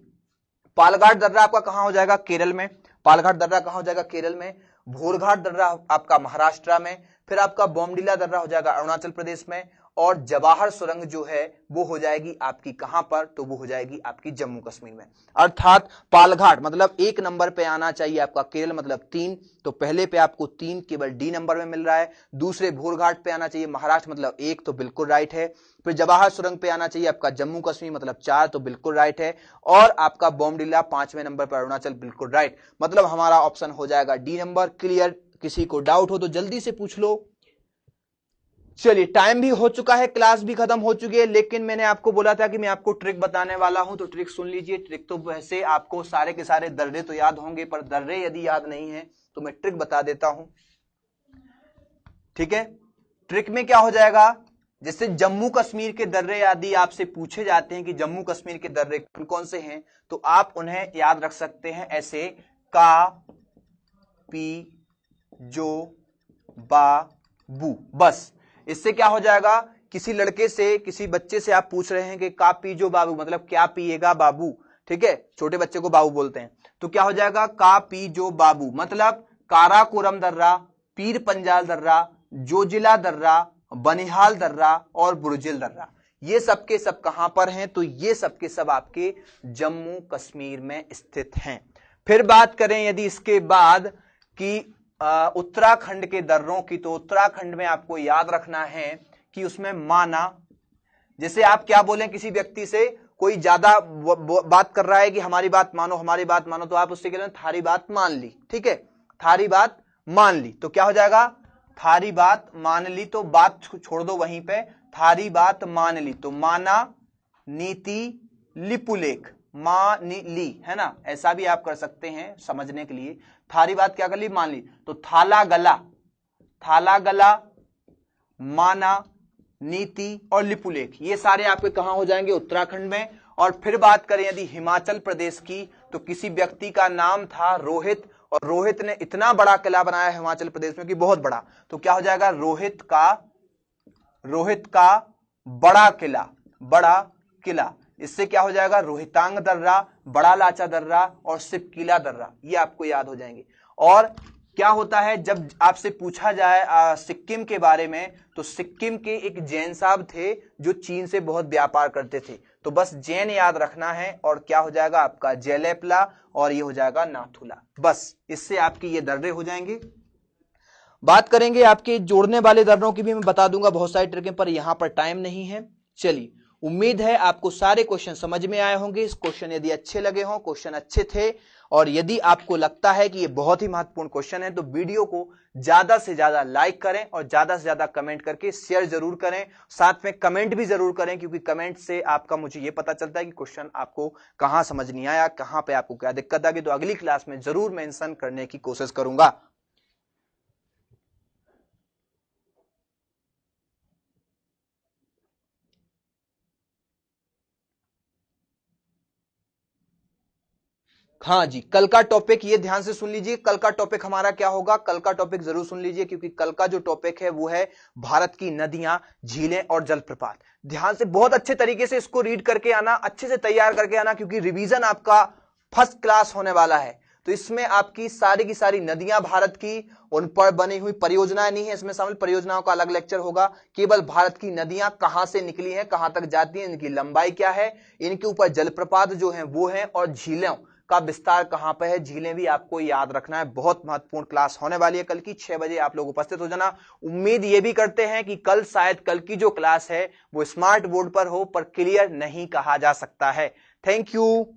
पालघाट दर्रा आपका कहां हो जाएगा? केरल में। पालघाट दर्रा कहां हो जाएगा? केरल में। भोरघाट दर्रा आपका महाराष्ट्र में। फिर आपका बोमडीला दर्रा हो जाएगा अरुणाचल प्रदेश में। और जवाहर सुरंग जो है वो हो जाएगी आपकी कहां पर? तो वो हो जाएगी आपकी जम्मू कश्मीर में। अर्थात पालघाट मतलब एक नंबर पे आना चाहिए आपका, केरल मतलब 3, तो पहले पे आपको 3 केवल डी नंबर में मिल रहा है। दूसरे भोरघाट पे आना चाहिए महाराष्ट्र मतलब 1, तो बिल्कुल राइट है। फिर जवाहर सुरंग पे आना चाहिए आपका जम्मू कश्मीर मतलब 4, तो बिल्कुल राइट है। और आपका बोमडीला 5वें नंबर पर अरुणाचल, बिल्कुल राइट। मतलब हमारा ऑप्शन हो जाएगा डी नंबर। क्लियर? किसी को डाउट हो तो जल्दी से पूछ लो। चलिए टाइम भी हो चुका है, क्लास भी खत्म हो चुकी है, लेकिन मैंने आपको बोला था कि मैं आपको ट्रिक बताने वाला हूं, तो ट्रिक सुन लीजिए। ट्रिक तो वैसे आपको सारे के सारे दर्रे तो याद होंगे, पर दर्रे यदि याद नहीं है तो मैं ट्रिक बता देता हूं, ठीक है। ट्रिक में क्या हो जाएगा? जैसे जम्मू कश्मीर के दर्रे यदि आपसे पूछे जाते हैं कि जम्मू कश्मीर के दर्रे कौन कौन से हैं, तो आप उन्हें याद रख सकते हैं ऐसे, का, पी, जो, बा, बू, बस। इससे क्या हो जाएगा? किसी लड़के से, किसी बच्चे से आप पूछ रहे हैं कि का पी जो बाबू, मतलब क्या पिएगा बाबू, ठीक है, छोटे बच्चे को बाबू बोलते हैं। तो क्या हो जाएगा? का पी जो बाबू, मतलब काराकोरम दर्रा, पीर पंजाल दर्रा, जोजिला दर्रा, बनिहाल दर्रा और बुरजिल दर्रा, ये सब के सब कहां पर हैं? तो ये सब के सब आपके जम्मू कश्मीर में स्थित हैं। फिर बात करें यदि इसके बाद कि उत्तराखंड के दर्रों की, तो उत्तराखंड में आपको याद रखना है कि उसमें माना, जैसे आप क्या बोलें किसी व्यक्ति से, कोई ज्यादा बात कर रहा है कि हमारी बात मानो, हमारी बात मानो, तो आप उससे कह रहे हैं थारी बात मान ली, ठीक है, थारी बात मान ली। तो क्या हो जाएगा? थारी बात मान ली, तो बात छोड़ दो वहीं पे, थारी बात मान ली, तो माना, नीति, लिपुलेख, ली, है ना, ऐसा भी आप कर सकते हैं समझने के लिए। थारी बात क्या कर ली? मान ली। तो थाला गला, थाला गला, माना, नीति और लिपुलेख, ये सारे आपके कहां हो जाएंगे, उत्तराखंड में। और फिर बात करें यदि हिमाचल प्रदेश की, तो किसी व्यक्ति का नाम था रोहित, और रोहित ने इतना बड़ा किला बनाया हिमाचल प्रदेश में कि बहुत बड़ा, तो क्या हो जाएगा, रोहित का बड़ा किला। इससे क्या हो जाएगा, रोहितांग दर्रा, बड़ा लाचा दर्रा और सिपकीला दर्रा, ये आपको याद हो जाएंगे। और क्या होता है जब आपसे पूछा जाए सिक्किम के बारे में, तो सिक्किम के एक जैन साहब थे जो चीन से बहुत व्यापार करते थे, तो बस जैन याद रखना है और क्या हो जाएगा आपका जेलेपला, और ये हो जाएगा नाथुला। बस इससे आपके ये दर्रे हो जाएंगे। बात करेंगे आपके जोड़ने वाले दर्रों की भी, मैं बता दूंगा बहुत सारी ट्रिकें, पर यहां पर टाइम नहीं है। चलिए, उम्मीद है आपको सारे क्वेश्चन समझ में आए होंगे। इस क्वेश्चन यदि अच्छे लगे हों, क्वेश्चन अच्छे थे, और यदि आपको लगता है कि ये बहुत ही महत्वपूर्ण क्वेश्चन है, तो वीडियो को ज्यादा से ज्यादा लाइक करें और ज्यादा से ज्यादा कमेंट करके शेयर जरूर करें। साथ में कमेंट भी जरूर करें, क्योंकि कमेंट से आपका मुझे ये पता चलता है कि क्वेश्चन आपको कहां समझ नहीं आया, कहां पे आपको क्या दिक्कत आ गई। तो अगली क्लास में जरूर मेंशन करने की कोशिश करूंगा। हाँ जी, कल का टॉपिक ये ध्यान से सुन लीजिए। कल का टॉपिक हमारा क्या होगा, कल का टॉपिक जरूर सुन लीजिए, क्योंकि कल का जो टॉपिक है वो है भारत की नदियां, झीलें और जलप्रपात। ध्यान से बहुत अच्छे तरीके से इसको रीड करके आना, अच्छे से तैयार करके आना, क्योंकि रिवीजन आपका फर्स्ट क्लास होने वाला है। तो इसमें आपकी सारी की सारी नदियां भारत की, उन पर बनी हुई परियोजनाएं नहीं है इसमें शामिल, परियोजनाओं का अलग लेक्चर होगा। केवल भारत की नदियां कहां से निकली हैं, कहां तक जाती हैं, इनकी लंबाई क्या है, इनके ऊपर जलप्रपात जो है वो है, और झीलों का विस्तार कहां पर है, झीलें भी आपको याद रखना है। बहुत महत्वपूर्ण क्लास होने वाली है कल की, 6 बजे आप लोग उपस्थित हो जाना। उम्मीद ये भी करते हैं कि कल शायद कल की जो क्लास है वो स्मार्ट बोर्ड पर हो, पर क्लियर नहीं कहा जा सकता है। Thank you.